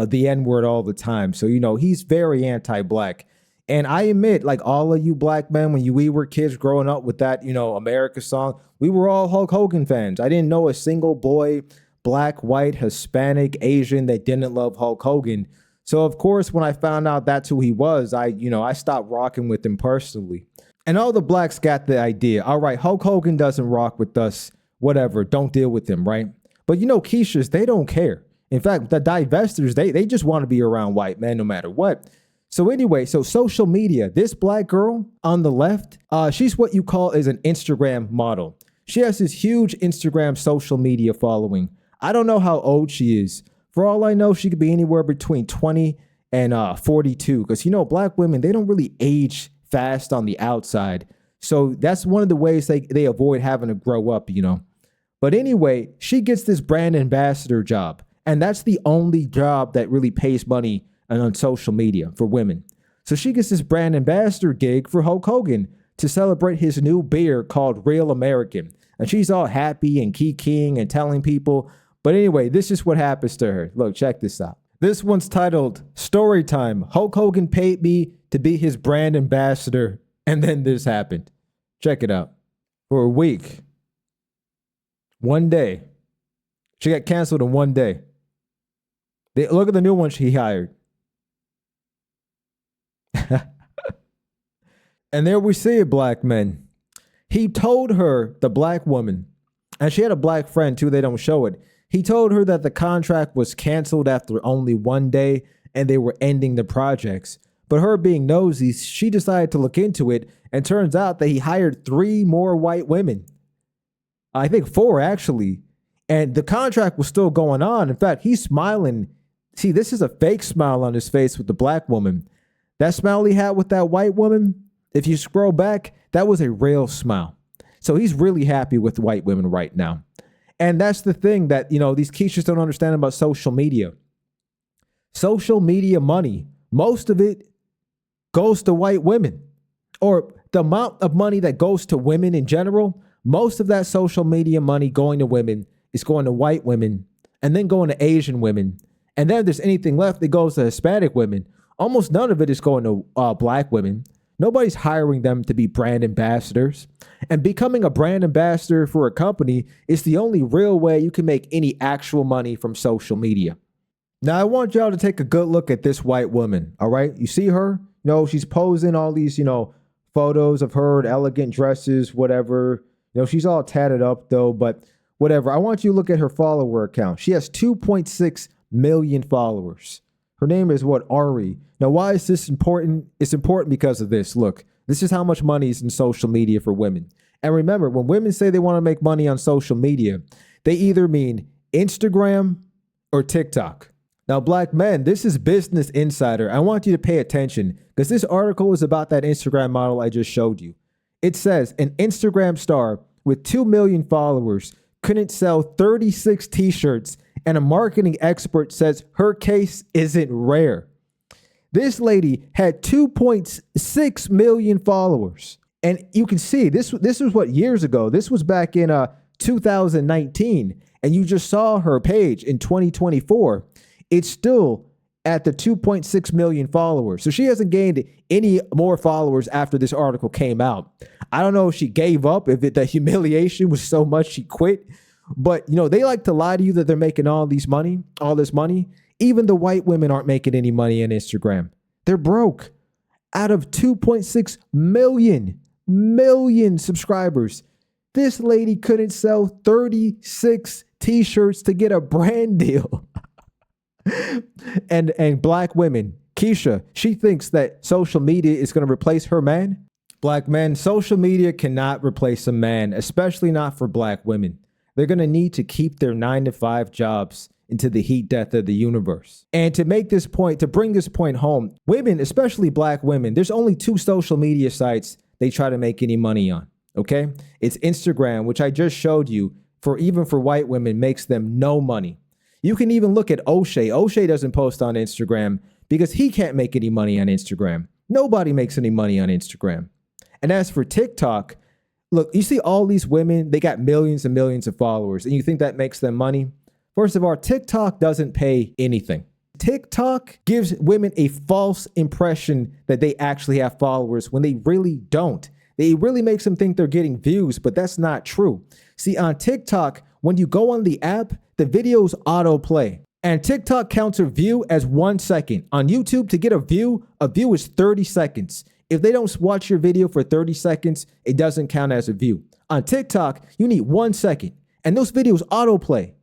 the N-word all the time. So, he's very anti-black. And I admit, like all of you black men, when we were kids growing up with that, America song, we were all Hulk Hogan fans. I didn't know a single boy, black, white, Hispanic, Asian, that didn't love Hulk Hogan. So, of course, when I found out that's who he was, I stopped rocking with him personally. And all the blacks got the idea. All right, Hulk Hogan doesn't rock with us. Whatever, don't deal with him, right? But Keishas, they don't care. In fact, the divestors, they just want to be around white men no matter what. So anyway, so social media, this black girl on the left, she's what you call is an Instagram model. She has this huge Instagram social media following. I don't know how old she is. For all I know, she could be anywhere between 20 and 42. Because, black women, they don't really age fast on the outside. So that's one of the ways they avoid having to grow up, But anyway, she gets this brand ambassador job. And that's the only job that really pays money on social media for women. So she gets this brand ambassador gig for Hulk Hogan to celebrate his new beer called Real American. And she's all happy and kikiing and telling people. But anyway, this is what happens to her. Look, check this out. This one's titled Story Time. Hulk Hogan paid me to be his brand ambassador. And then this happened. Check it out. For a week. One day. She got canceled in one day. Look at the new one he hired. And there we see it, black men. He told her, the black woman, and she had a black friend too, they don't show it. He told her that the contract was canceled after only one day and they were ending the projects. But her being nosy, she decided to look into it, and turns out that he hired 3 more white women. I think 4 actually. And the contract was still going on. In fact, he's smiling. See, this is a fake smile on his face with the black woman. That smile he had with that white woman, if you scroll back, that was a real smile. So he's really happy with white women right now. And that's the thing that, these Keishas don't understand about social media. Social media money, most of it goes to white women. Or the amount of money that goes to women in general, most of that social media money going to women is going to white women and then going to Asian women. And then if there's anything left, it goes to Hispanic women. Almost none of it is going to black women. Nobody's hiring them to be brand ambassadors. And becoming a brand ambassador for a company is the only real way you can make any actual money from social media. Now, I want y'all to take a good look at this white woman, all right? You see her? She's posing all these, photos of her in elegant dresses, whatever. She's all tatted up, though, but whatever. I want you to look at her follower account. She has 2.6 million followers. Her name is Ari. Now, why is this important? It's important because of this. Look, this is how much money is in social media for women. And remember, when women say they want to make money on social media, they either mean Instagram or TikTok. Now, black men, this is Business Insider. I want you to pay attention because this article is about that Instagram model I just showed you. It says an Instagram star with 2 million followers couldn't sell 36 t-shirts, and a marketing expert says her case isn't rare. This lady had 2.6 million followers. And you can see this was what, years ago. This was back in 2019. And you just saw her page in 2024. It's still at the 2.6 million followers. So she hasn't gained any more followers after this article came out. I don't know if she gave up, if the humiliation was so much she quit. But, they like to lie to you that they're making all this money. Even the white women aren't making any money on Instagram. They're broke. Out of 2.6 million subscribers, this lady couldn't sell 36 t-shirts to get a brand deal. and black women, Kesha, she thinks that social media is going to replace her man. Black men, social media cannot replace a man, especially not for black women. They're going to need to keep their 9-to-5 jobs into the heat death of the universe. And to make this point, to bring this point home, women, especially black women, there's only 2 social media sites they try to make any money on, okay? It's Instagram, which I just showed you, even for white women, makes them no money. You can even look at O'Shea. O'Shea doesn't post on Instagram because he can't make any money on Instagram. Nobody makes any money on Instagram. And as for TikTok, look, you see all these women, they got millions and millions of followers, and you think that makes them money? First of all, TikTok doesn't pay anything. TikTok gives women a false impression that they actually have followers when they really don't. It really makes them think they're getting views, but that's not true. See, on TikTok, when you go on the app, the videos autoplay. And TikTok counts a view as 1 second. On YouTube, to get a view is 30 seconds. If they don't watch your video for 30 seconds, it doesn't count as a view. On TikTok, you need 1 second. And those videos autoplay.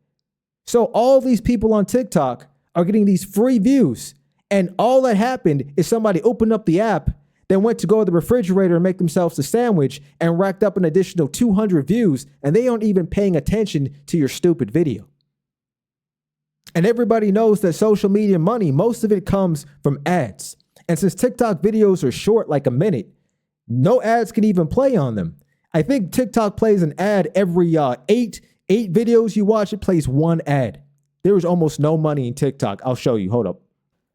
So all these people on TikTok are getting these free views. And all that happened is somebody opened up the app, then went to go to the refrigerator and make themselves a sandwich and racked up an additional 200 views. And they aren't even paying attention to your stupid video. And everybody knows that social media money, most of it comes from ads. And since TikTok videos are short, like a minute, no ads can even play on them. I think TikTok plays an ad every eight videos you watch, it plays 1 ad. There is almost no money in TikTok. I'll show you. Hold up.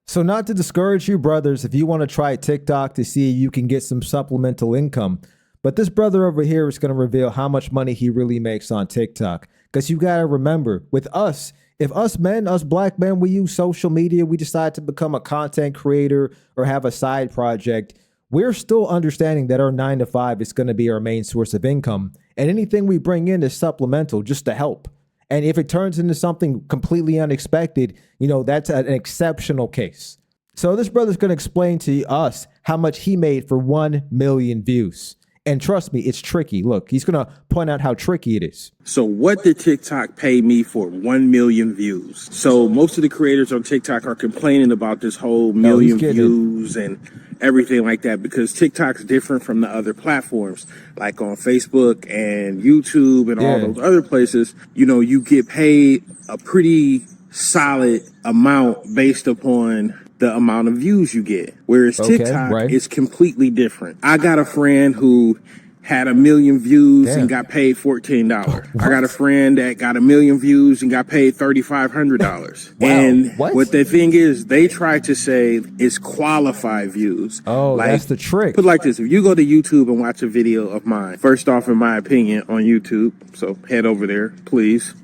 So not to discourage you brothers, if you want to try TikTok to see if you can get some supplemental income, but this brother over here is going to reveal how much money he really makes on TikTok. Because you got to remember, with us, if us black men, we use social media, we decide to become a content creator or have a side project, we're still understanding that our 9 to 5 is going to be our main source of income. And anything we bring in is supplemental just to help. And if it turns into something completely unexpected, that's an exceptional case. So this brother's going to explain to us how much he made for 1 million views. And trust me, it's tricky. Look, he's going to point out how tricky it is. So what did TikTok pay me for 1 million views? So most of the creators on TikTok are complaining about this whole million views and everything like that, because TikTok's different from the other platforms, like on Facebook and YouTube and all those other places. You get paid a pretty solid amount based upon the amount of views you get. Whereas TikTok is completely different. I got a friend who had 1 million views and got paid $14. I got a friend that got 1 million views and got paid $3,500. Wow. And what the thing is, they try to say is qualified views. Oh, that's the trick. Put it like this: if you go to YouTube and watch a video of mine, first off, in my opinion, on YouTube, so head over there, please.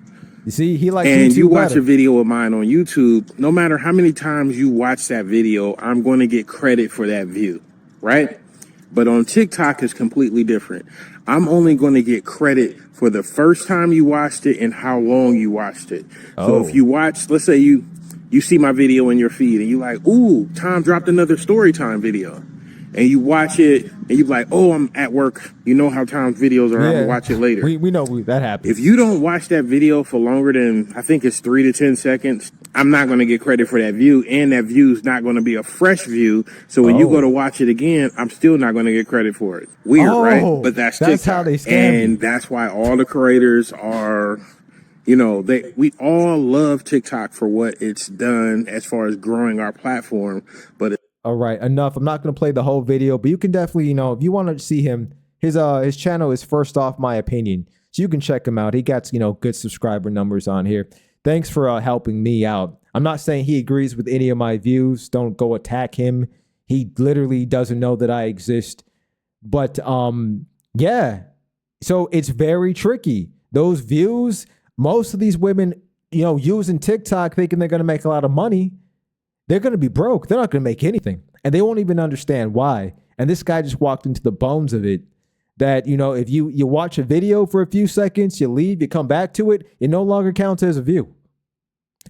You see, he likes and YouTube you watch better. a video of mine on YouTube, no matter how many times you watch that video, I'm going to get credit for that view, right? But on TikTok, it's completely different. I'm only going to get credit for the first time you watched it and how long you watched it. So if you watch, let's say you see my video in your feed and you like, ooh, Tom dropped another story time video. And you watch it and you're like, oh, I'm at work. You know how Tom's videos are. I'm going to watch it later. We know that happens. If you don't watch that video for longer than, I think it's 3 to 10 seconds, I'm not going to get credit for that view. And that view is not going to be a fresh view. So when you go to watch it again, I'm still not going to get credit for it. Weird, right? But that's TikTok. How they scam and you. That's why all the creators are, we all love TikTok for what it's done as far as growing our platform. But all right, enough. I'm not going to play the whole video, but you can definitely, if you want to see him, his channel is First Off My Opinion. So you can check him out. He got, good subscriber numbers on here. Thanks for helping me out. I'm not saying he agrees with any of my views. Don't go attack him. He literally doesn't know that I exist. But yeah. So it's very tricky. Those views, most of these women, using TikTok thinking they're going to make a lot of money. They're going to be broke. They're not going to make anything. And they won't even understand why. And this guy just walked into the bones of it. That, if you watch a video for a few seconds, you leave, you come back to it, it no longer counts as a view.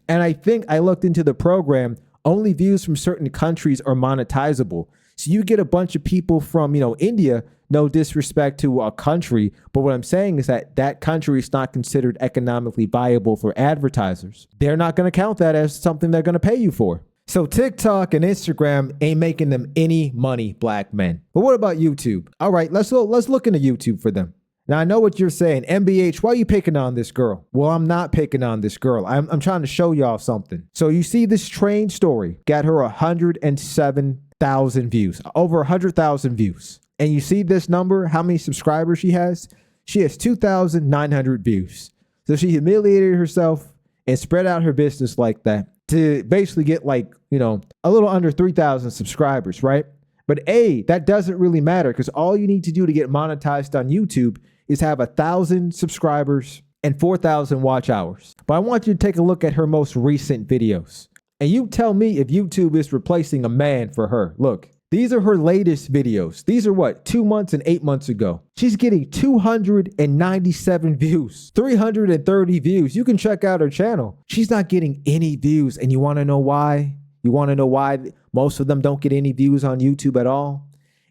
And I think I looked into the program, only views from certain countries are monetizable. So you get a bunch of people from, India, no disrespect to a country, but what I'm saying is that country is not considered economically viable for advertisers. They're not going to count that as something they're going to pay you for. So TikTok and Instagram ain't making them any money, black men. But what about YouTube? All right, let's look into YouTube for them. Now, I know what you're saying. MBH, why are you picking on this girl? Well, I'm not picking on this girl. I'm trying to show y'all something. So you see this train story got her 107,000 views, over 100,000 views. And you see this number, how many subscribers she has? She has 2,900 views. So she humiliated herself and spread out her business like that to basically get like, a little under 3,000 subscribers, right? But that doesn't really matter because all you need to do to get monetized on YouTube is have 1,000 subscribers and 4,000 watch hours. But I want you to take a look at her most recent videos. And you tell me if YouTube is replacing a man for her. Look, these are her latest videos. These are 2 months and 8 months ago. She's getting 297 views, 330 views. You can check out her channel. She's not getting any views. And you want to know why? You want to know why most of them don't get any views on YouTube at all?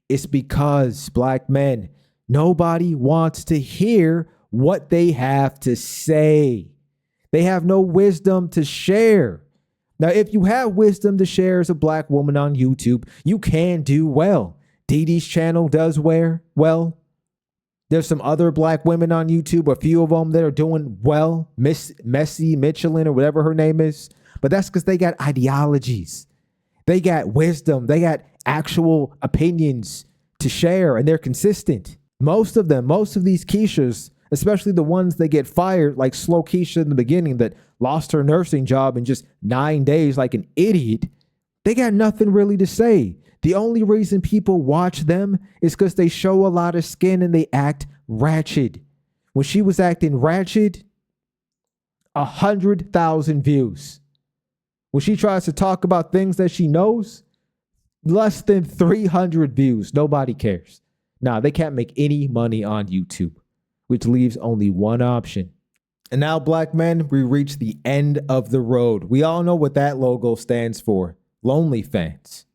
It's because black men, nobody wants to hear what they have to say. They have no wisdom to share. Now, if you have wisdom to share as a black woman on YouTube, you can do well. Dee Dee's channel does well. There's some other black women on YouTube, a few of them that are doing well. Miss Messy Michelin or whatever her name is. But that's because they got ideologies. They got wisdom. They got actual opinions to share, and they're consistent. Most of these Keshas, especially the ones that get fired, like Slow Kesha in the beginning that lost her nursing job in just 9 days like an idiot, they got nothing really to say. The only reason people watch them is because they show a lot of skin and they act ratchet. When she was acting ratchet, 100,000 views. When she tries to talk about things that she knows, less than 300 views. Nobody cares. Nah, they can't make any money on YouTube, which leaves only one option. And now, black men, we reach the end of the road. We all know what that logo stands for. Lonely fans.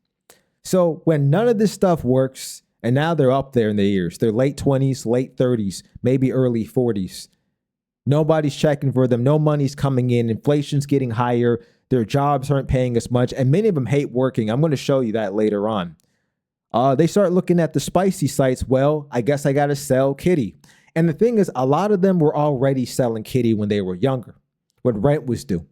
So when none of this stuff works, and now they're up there in the years, they're late 20s, late 30s, maybe early 40s. Nobody's checking for them. No money's coming in. Inflation's getting higher. Their jobs aren't paying as much. And many of them hate working. I'm going to show you that later on. They start looking at the spicy sites. Well, I guess I got to sell kitty. And the thing is, a lot of them were already selling kitty when they were younger, when rent was due.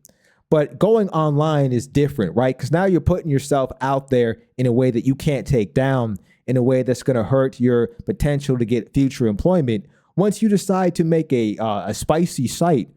But going online is different, right? Because now you're putting yourself out there in a way that you can't take down, in a way that's going to hurt your potential to get future employment. Once you decide to make a spicy site,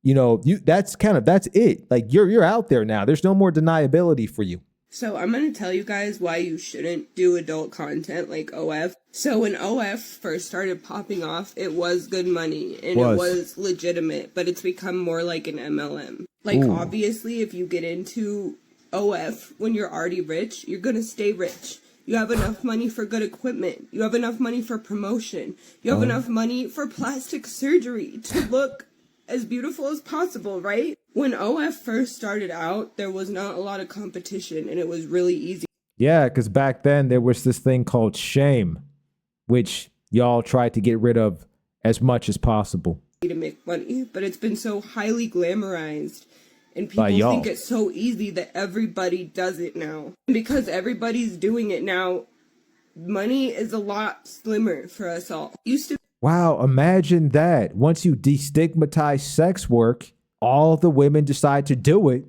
that's it. Like you're out there now. There's no more deniability for you. So I'm going to tell you guys why you shouldn't do adult content like OF. So when OF first started popping off, it was good money and it was legitimate, but it's become more like an MLM. Like, obviously, if you get into OF when you're already rich, you're going to stay rich. You have enough money for good equipment. You have enough money for promotion. You have enough money for plastic surgery to look as beautiful as possible, right? When OF first started out, there was not a lot of competition and it was really easy. Yeah, because back then there was this thing called shame, which y'all tried to get rid of as much as possible. To make money, but it's been so highly glamorized and people think it's so easy that everybody does it now. And because everybody's doing it now, money is a lot slimmer for us all. Wow, imagine that. Once you destigmatize sex work, all the women decide to do it.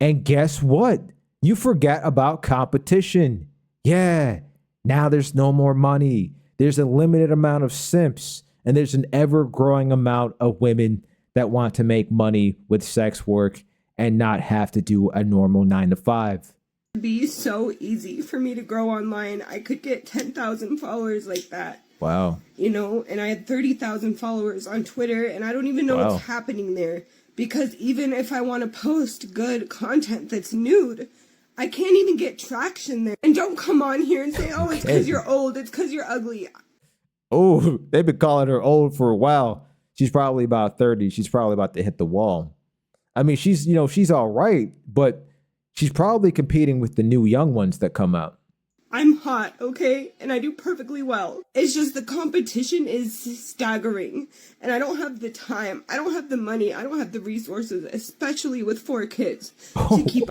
And guess what? You forget about competition. Yeah, now there's no more money. There's a limited amount of simps. And there's an ever-growing amount of women that want to make money with sex work and not have to do a normal 9-to-5. It'd be so easy for me to grow online. I could get 10,000 followers like that. Wow. And I had 30,000 followers on Twitter, and I don't even know what's happening there. Because even if I want to post good content that's nude, I can't even get traction there. And don't come on here and say, oh, it's because you're old, it's because you're ugly. Oh, they've been calling her old for a while. She's probably about 30. She's probably about to hit the wall. I mean, she's all right, but she's probably competing with the new young ones that come out. I'm hot, okay? And I do perfectly well. It's just the competition is staggering. And I don't have the time. I don't have the money. I don't have the resources, especially with 4 kids, to keep...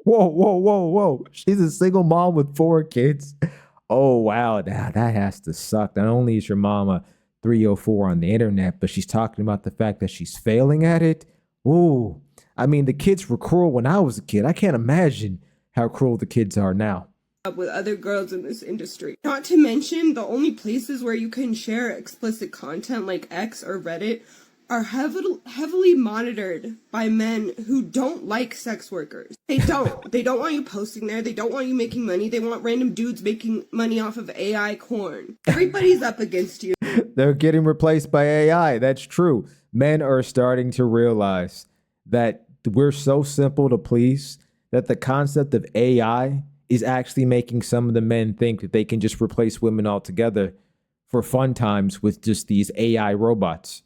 Whoa. She's a single mom with 4 kids. Oh, wow. That has to suck. Not only is your mom a 304 on the internet, but she's talking about the fact that she's failing at it. Ooh, I mean, the kids were cruel when I was a kid. I can't imagine how cruel the kids are now. With other girls in this industry. Not to mention, the only places where you can share explicit content like X or Reddit are heavily monitored by men who don't like sex workers. They don't. They don't want you posting there. They don't want you making money. They want random dudes making money off of AI corn. Everybody's up against you. They're getting replaced by AI. That's true. Men are starting to realize that we're so simple to please that the concept of AI is actually making some of the men think that they can just replace women altogether for fun times with just these AI robots.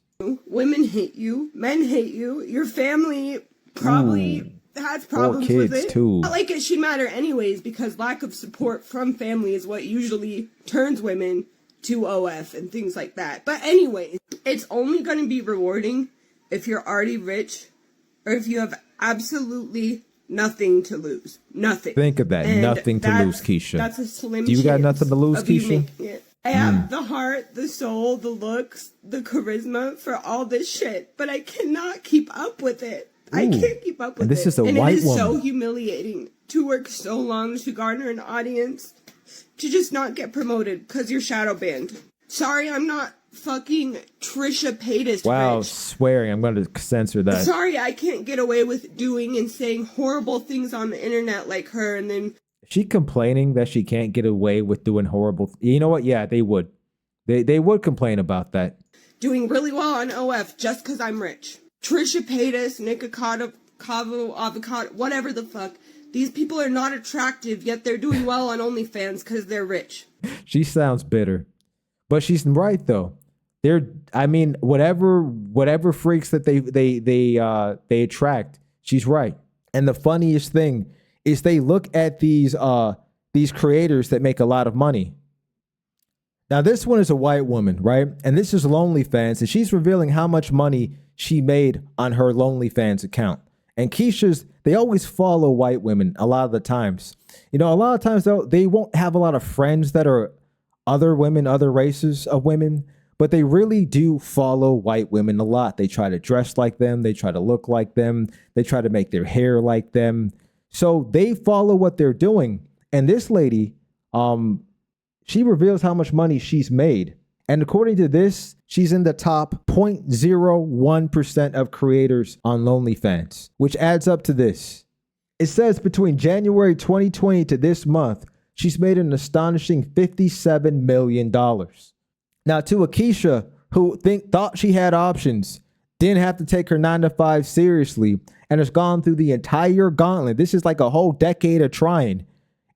Women hate you. Men hate you. Your family probably has problems with it. Too. Not like it should matter anyways, because lack of support from family is what usually turns women to OF and things like that. But anyways, it's only going to be rewarding if you're already rich or if you have absolutely nothing to lose. Nothing. Think of that. And nothing to lose, Kesha. That's a slim Do you got nothing to lose, Kesha? I have the heart, the soul, the looks, the charisma for all this shit, but I cannot keep up with it. I can't keep up with it. And this is a white it is woman. so humiliating to work so long to garner an audience, to just not get promoted because you're shadow banned. Sorry, I'm not fucking Trisha Paytas. Wow, rich. swearing. I'm going to censor that. Sorry, I can't get away with doing and saying horrible things on the internet like her, and then She complaining that she can't get away with doing horrible. You know what? Yeah, they would. They would complain about that. doing really well on OF just because I'm rich. Trisha Paytas, Nick Cavo, Avocado, whatever the fuck. These people are not attractive, yet they're doing well on OnlyFans because they're rich. She sounds bitter, but she's right though. I mean, whatever freaks that they attract, she's right. And the funniest thing is they look at these creators that make a lot of money. Now, this one is a white woman, right? And this is OnlyFans, and she's revealing how much money she made on her OnlyFans account. And Kesha's, they always follow white women a lot of the times. You know, a lot of times they won't have a lot of friends that are other women, other races of women, but they really do follow white women a lot. They try to dress like them. They try to look like them. They try to make their hair like them. So they follow what they're doing. And this lady, she reveals how much money she's made. And according to this, she's in the top 0.01% of creators on OnlyFans, which adds up to this. It says between January 2020 to this month, she's made an astonishing $57 million. Now, to a Kesha who thought she had options, didn't have to take her 9-to-5 seriously, and has gone through the entire gauntlet. This is like a whole decade of trying.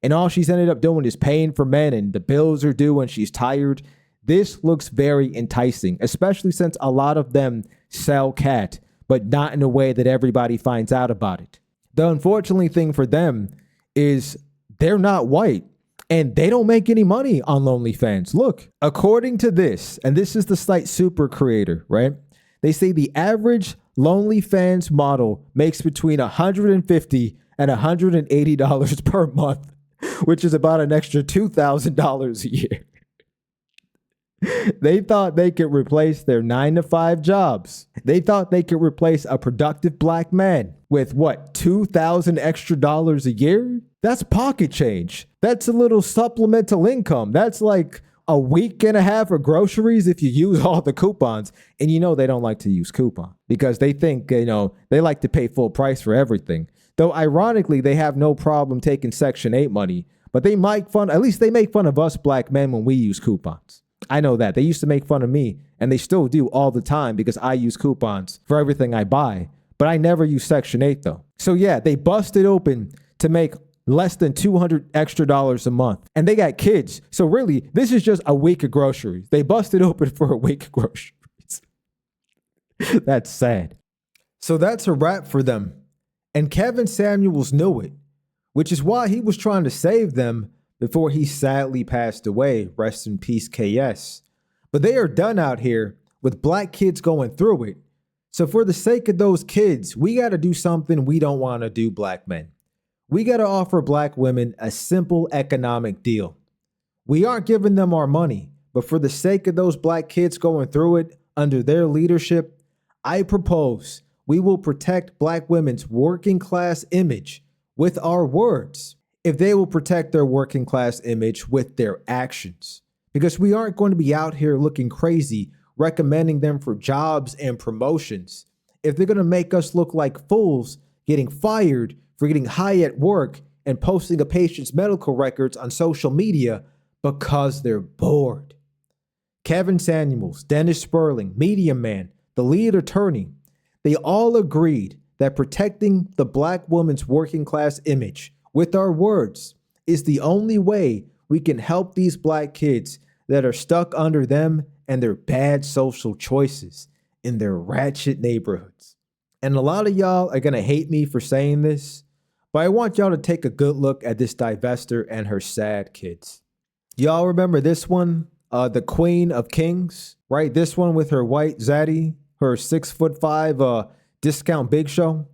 And all she's ended up doing is paying for men, and the bills are due and she's tired. This looks very enticing, especially since a lot of them sell cat, but not in a way that everybody finds out about it. The unfortunate thing for them is they're not white and they don't make any money on OnlyFans. Look, according to this, and this is the site Super Creator, right? They say the average OnlyFans model makes between $150 and $180 per month, which is about an extra $2,000 a year. They thought they could replace their 9-to-5 jobs. They thought they could replace a productive black man with what, $2,000 extra a year? That's pocket change. That's a little supplemental income. That's like a week and a half of groceries if you use all the coupons. And you know they don't like to use coupons because they think, you know, they like to pay full price for everything. Though ironically, they have no problem taking Section 8 money, but they make fun of us black men when we use coupons. I know that. They used to make fun of me, and they still do all the time because I use coupons for everything I buy, but I never use Section 8 though. So yeah, they busted open to make less than $200 extra a month, and they got kids. So really, this is just a week of groceries. They busted open for a week of groceries. That's sad. So that's a wrap for them. And Kevin Samuels knew it, which is why he was trying to save them before he sadly passed away. Rest in peace, KS. But they are done out here with black kids going through it. So for the sake of those kids, we got to do something we don't want to do, black men. We got to offer black women a simple economic deal. We aren't giving them our money, But for the sake of those black kids going through it under their leadership, I propose we will protect black women's working class image with our words if they will protect their working class image with their actions. Because we aren't going to be out here looking crazy recommending them for jobs and promotions if they're going to make us look like fools getting fired for getting high at work and posting a patient's medical records on social media because they're bored. Kevin Samuels, Dennis Sperling, Medium Man, the lead attorney, they all agreed that protecting the black woman's working class image with our words is the only way we can help these black kids that are stuck under them and their bad social choices in their ratchet neighborhoods. And a lot of y'all are going to hate me for saying this, but I want y'all to take a good look at this divester and her sad kids. Y'all remember this one? The Queen of Kings, right? This one with her white zaddy, her 6'5" discount big show.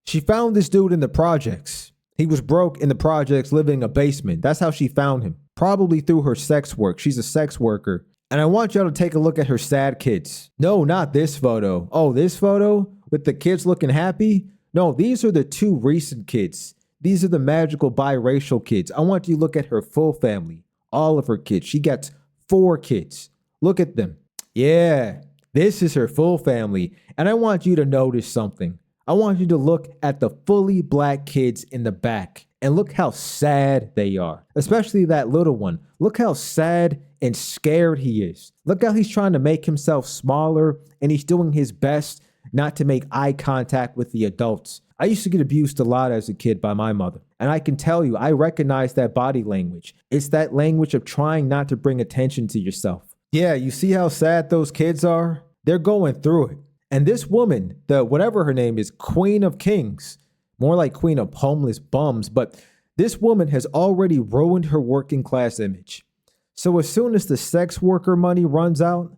She found this dude in the projects. He was broke in the projects, living in a basement. That's how she found him. Probably through her sex work. She's a sex worker. And I want y'all to take a look at her sad kids. No, not this photo. Oh, this photo with the kids looking happy? No, these are the two recent kids. These are the magical biracial kids. I want you to look at her full family. All of her kids. She got 4 kids. Look at them. Yeah, this is her full family. And I want you to notice something. I want you to look at the fully black kids in the back and look how sad they are, especially that little one. Look how sad and scared he is. Look how he's trying to make himself smaller and he's doing his best not to make eye contact with the adults. I used to get abused a lot as a kid by my mother. And I can tell you, I recognize that body language. It's that language of trying not to bring attention to yourself. Yeah, you see how sad those kids are? They're going through it. And this woman, the whatever her name is, Queen of Kings, more like Queen of Homeless Bums, but this woman has already ruined her working class image. So as soon as the sex worker money runs out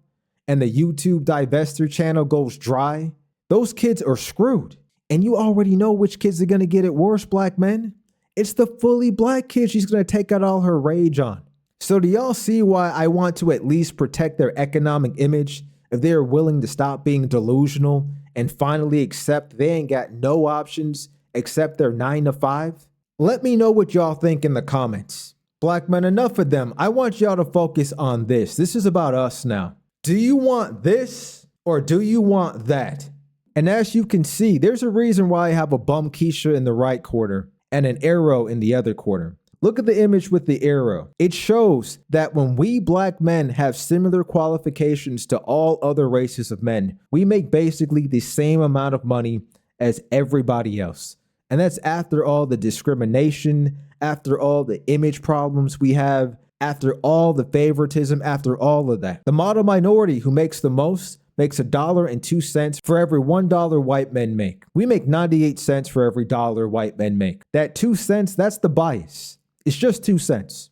and the YouTube divester channel goes dry, those kids are screwed. And you already know which kids are going to get it worse, black men. It's the fully black kids she's going to take out all her rage on. So do y'all see why I want to at least protect their economic image if they are willing to stop being delusional and finally accept they ain't got no options except their 9 to 5? Let me know what y'all think in the comments. Black men, enough of them. I want y'all to focus on this. This is about us now. Do you want this or do you want that? And as you can see, there's a reason why I have a bum Kesha in the right corner and an arrow in the other corner. Look at the image with the arrow. It shows that when we black men have similar qualifications to all other races of men, we make basically the same amount of money as everybody else. And that's after all the discrimination, after all the image problems we have, after all the favoritism, after all of that. The model minority who makes the most makes $1.02 for every $1 white men make. We make 98 cents for every dollar white men make. That 2 cents, that's the bias. It's just 2 cents.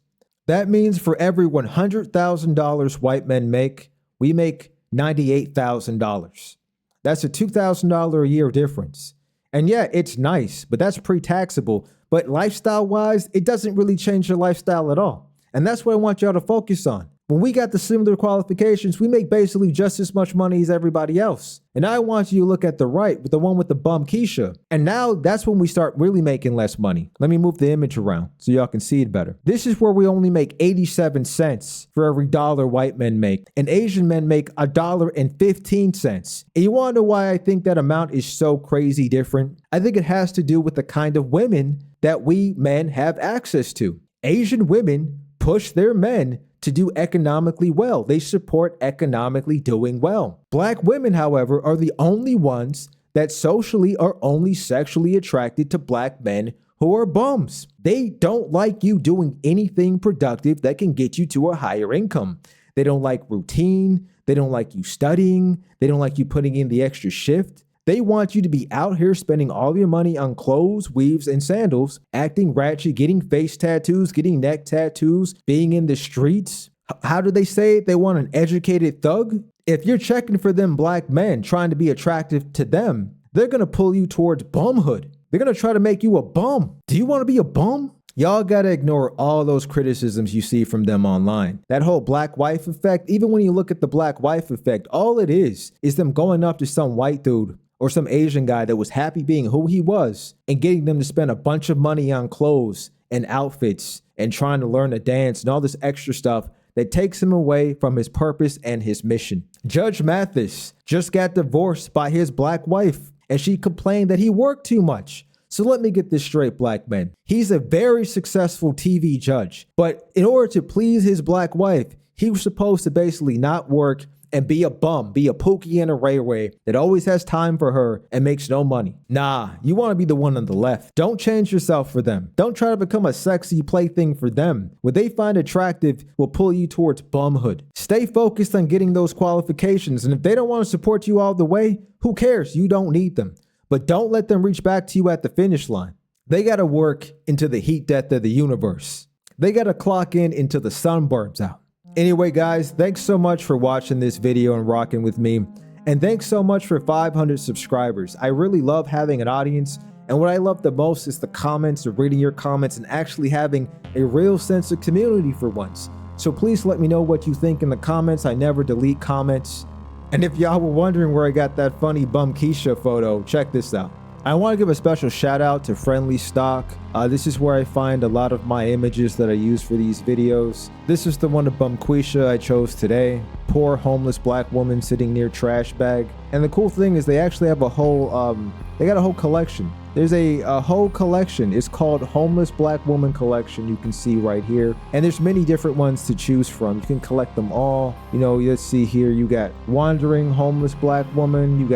That means for every $100,000 white men make, we make $98,000. That's a $2,000 a year difference. And yeah, it's nice, but that's pre-taxable. But lifestyle-wise, it doesn't really change your lifestyle at all. And that's what I want y'all to focus on. When we got the similar qualifications, we make basically just as much money as everybody else. And I want you to look at the right, with the one with the bum Kesha. And now that's when we start really making less money. Let me move the image around so y'all can see it better. This is where we only make 87 cents for every dollar white men make. And Asian men make $1.15. And you want to know why I think that amount is so crazy different? I think it has to do with the kind of women that we men have access to. Asian women push their men to do economically well. They support economically doing well. Black women, however, are the only ones that socially are only sexually attracted to black men who are bums. They don't like you doing anything productive that can get you to a higher income. They don't like routine. They don't like you studying. They don't like you putting in the extra shift. They want you to be out here spending all your money on clothes, weaves, and sandals, acting ratchet, getting face tattoos, getting neck tattoos, being in the streets. How do they say it? They want an educated thug? If you're checking for them black men trying to be attractive to them, they're going to pull you towards bumhood. They're going to try to make you a bum. Do you want to be a bum? Y'all gotta ignore all those criticisms you see from them online. That whole black wife effect, even when you look at the black wife effect, all it is them going up to some white dude or some Asian guy that was happy being who he was and getting them to spend a bunch of money on clothes and outfits and trying to learn to dance and all this extra stuff that takes him away from his purpose and his mission. Judge Mathis just got divorced by his black wife, and she complained that he worked too much. So let me get this straight, black men. He's a very successful TV judge, but in order to please his black wife, he was supposed to basically not work and be a bum, be a Pookie and a Ray Ray that always has time for her and makes no money. Nah, you want to be the one on the left. Don't change yourself for them. Don't try to become a sexy plaything for them. What they find attractive will pull you towards bumhood. Stay focused on getting those qualifications, and if they don't want to support you all the way, who cares? You don't need them. But don't let them reach back to you at the finish line. They got to work into the heat death of the universe. They got to clock in into the sun burns out. Anyway, guys, thanks so much for watching this video and rocking with me. And thanks so much for 500 subscribers. I really love having an audience. And what I love the most is the comments, reading your comments, and actually having a real sense of community for once. So please let me know what you think in the comments. I never delete comments. And if y'all were wondering where I got that funny bum Kesha photo, check this out. I want to give a special shout out to Friendly Stock. This is where I find a lot of my images that I use for these videos. This is the one of Bumquisha I chose today. Poor homeless black woman sitting near trash bag. And the cool thing is they actually have a whole, they got a whole collection. There's a whole collection. It's called Homeless Black Woman Collection. You can see right here. And there's many different ones to choose from. You can collect them all. You know, let's see here. You got wandering homeless black woman. You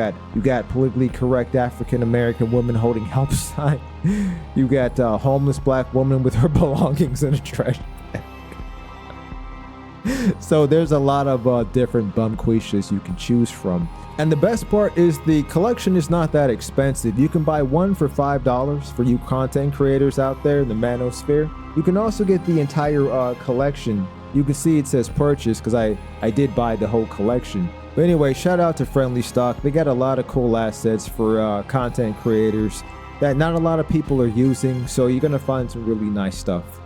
got politically correct African American woman holding help sign. You got homeless black woman with her belongings in a trash bag. So there's a lot of different Bumquishas you can choose from. And the best part is the collection is not that expensive. You can buy one for $5 for you content creators out there in the manosphere. You can also get the entire collection. You can see it says purchase because I did buy the whole collection. But anyway, shout out to Friendly Stock. They got a lot of cool assets for content creators that not a lot of people are using. So you're going to find some really nice stuff.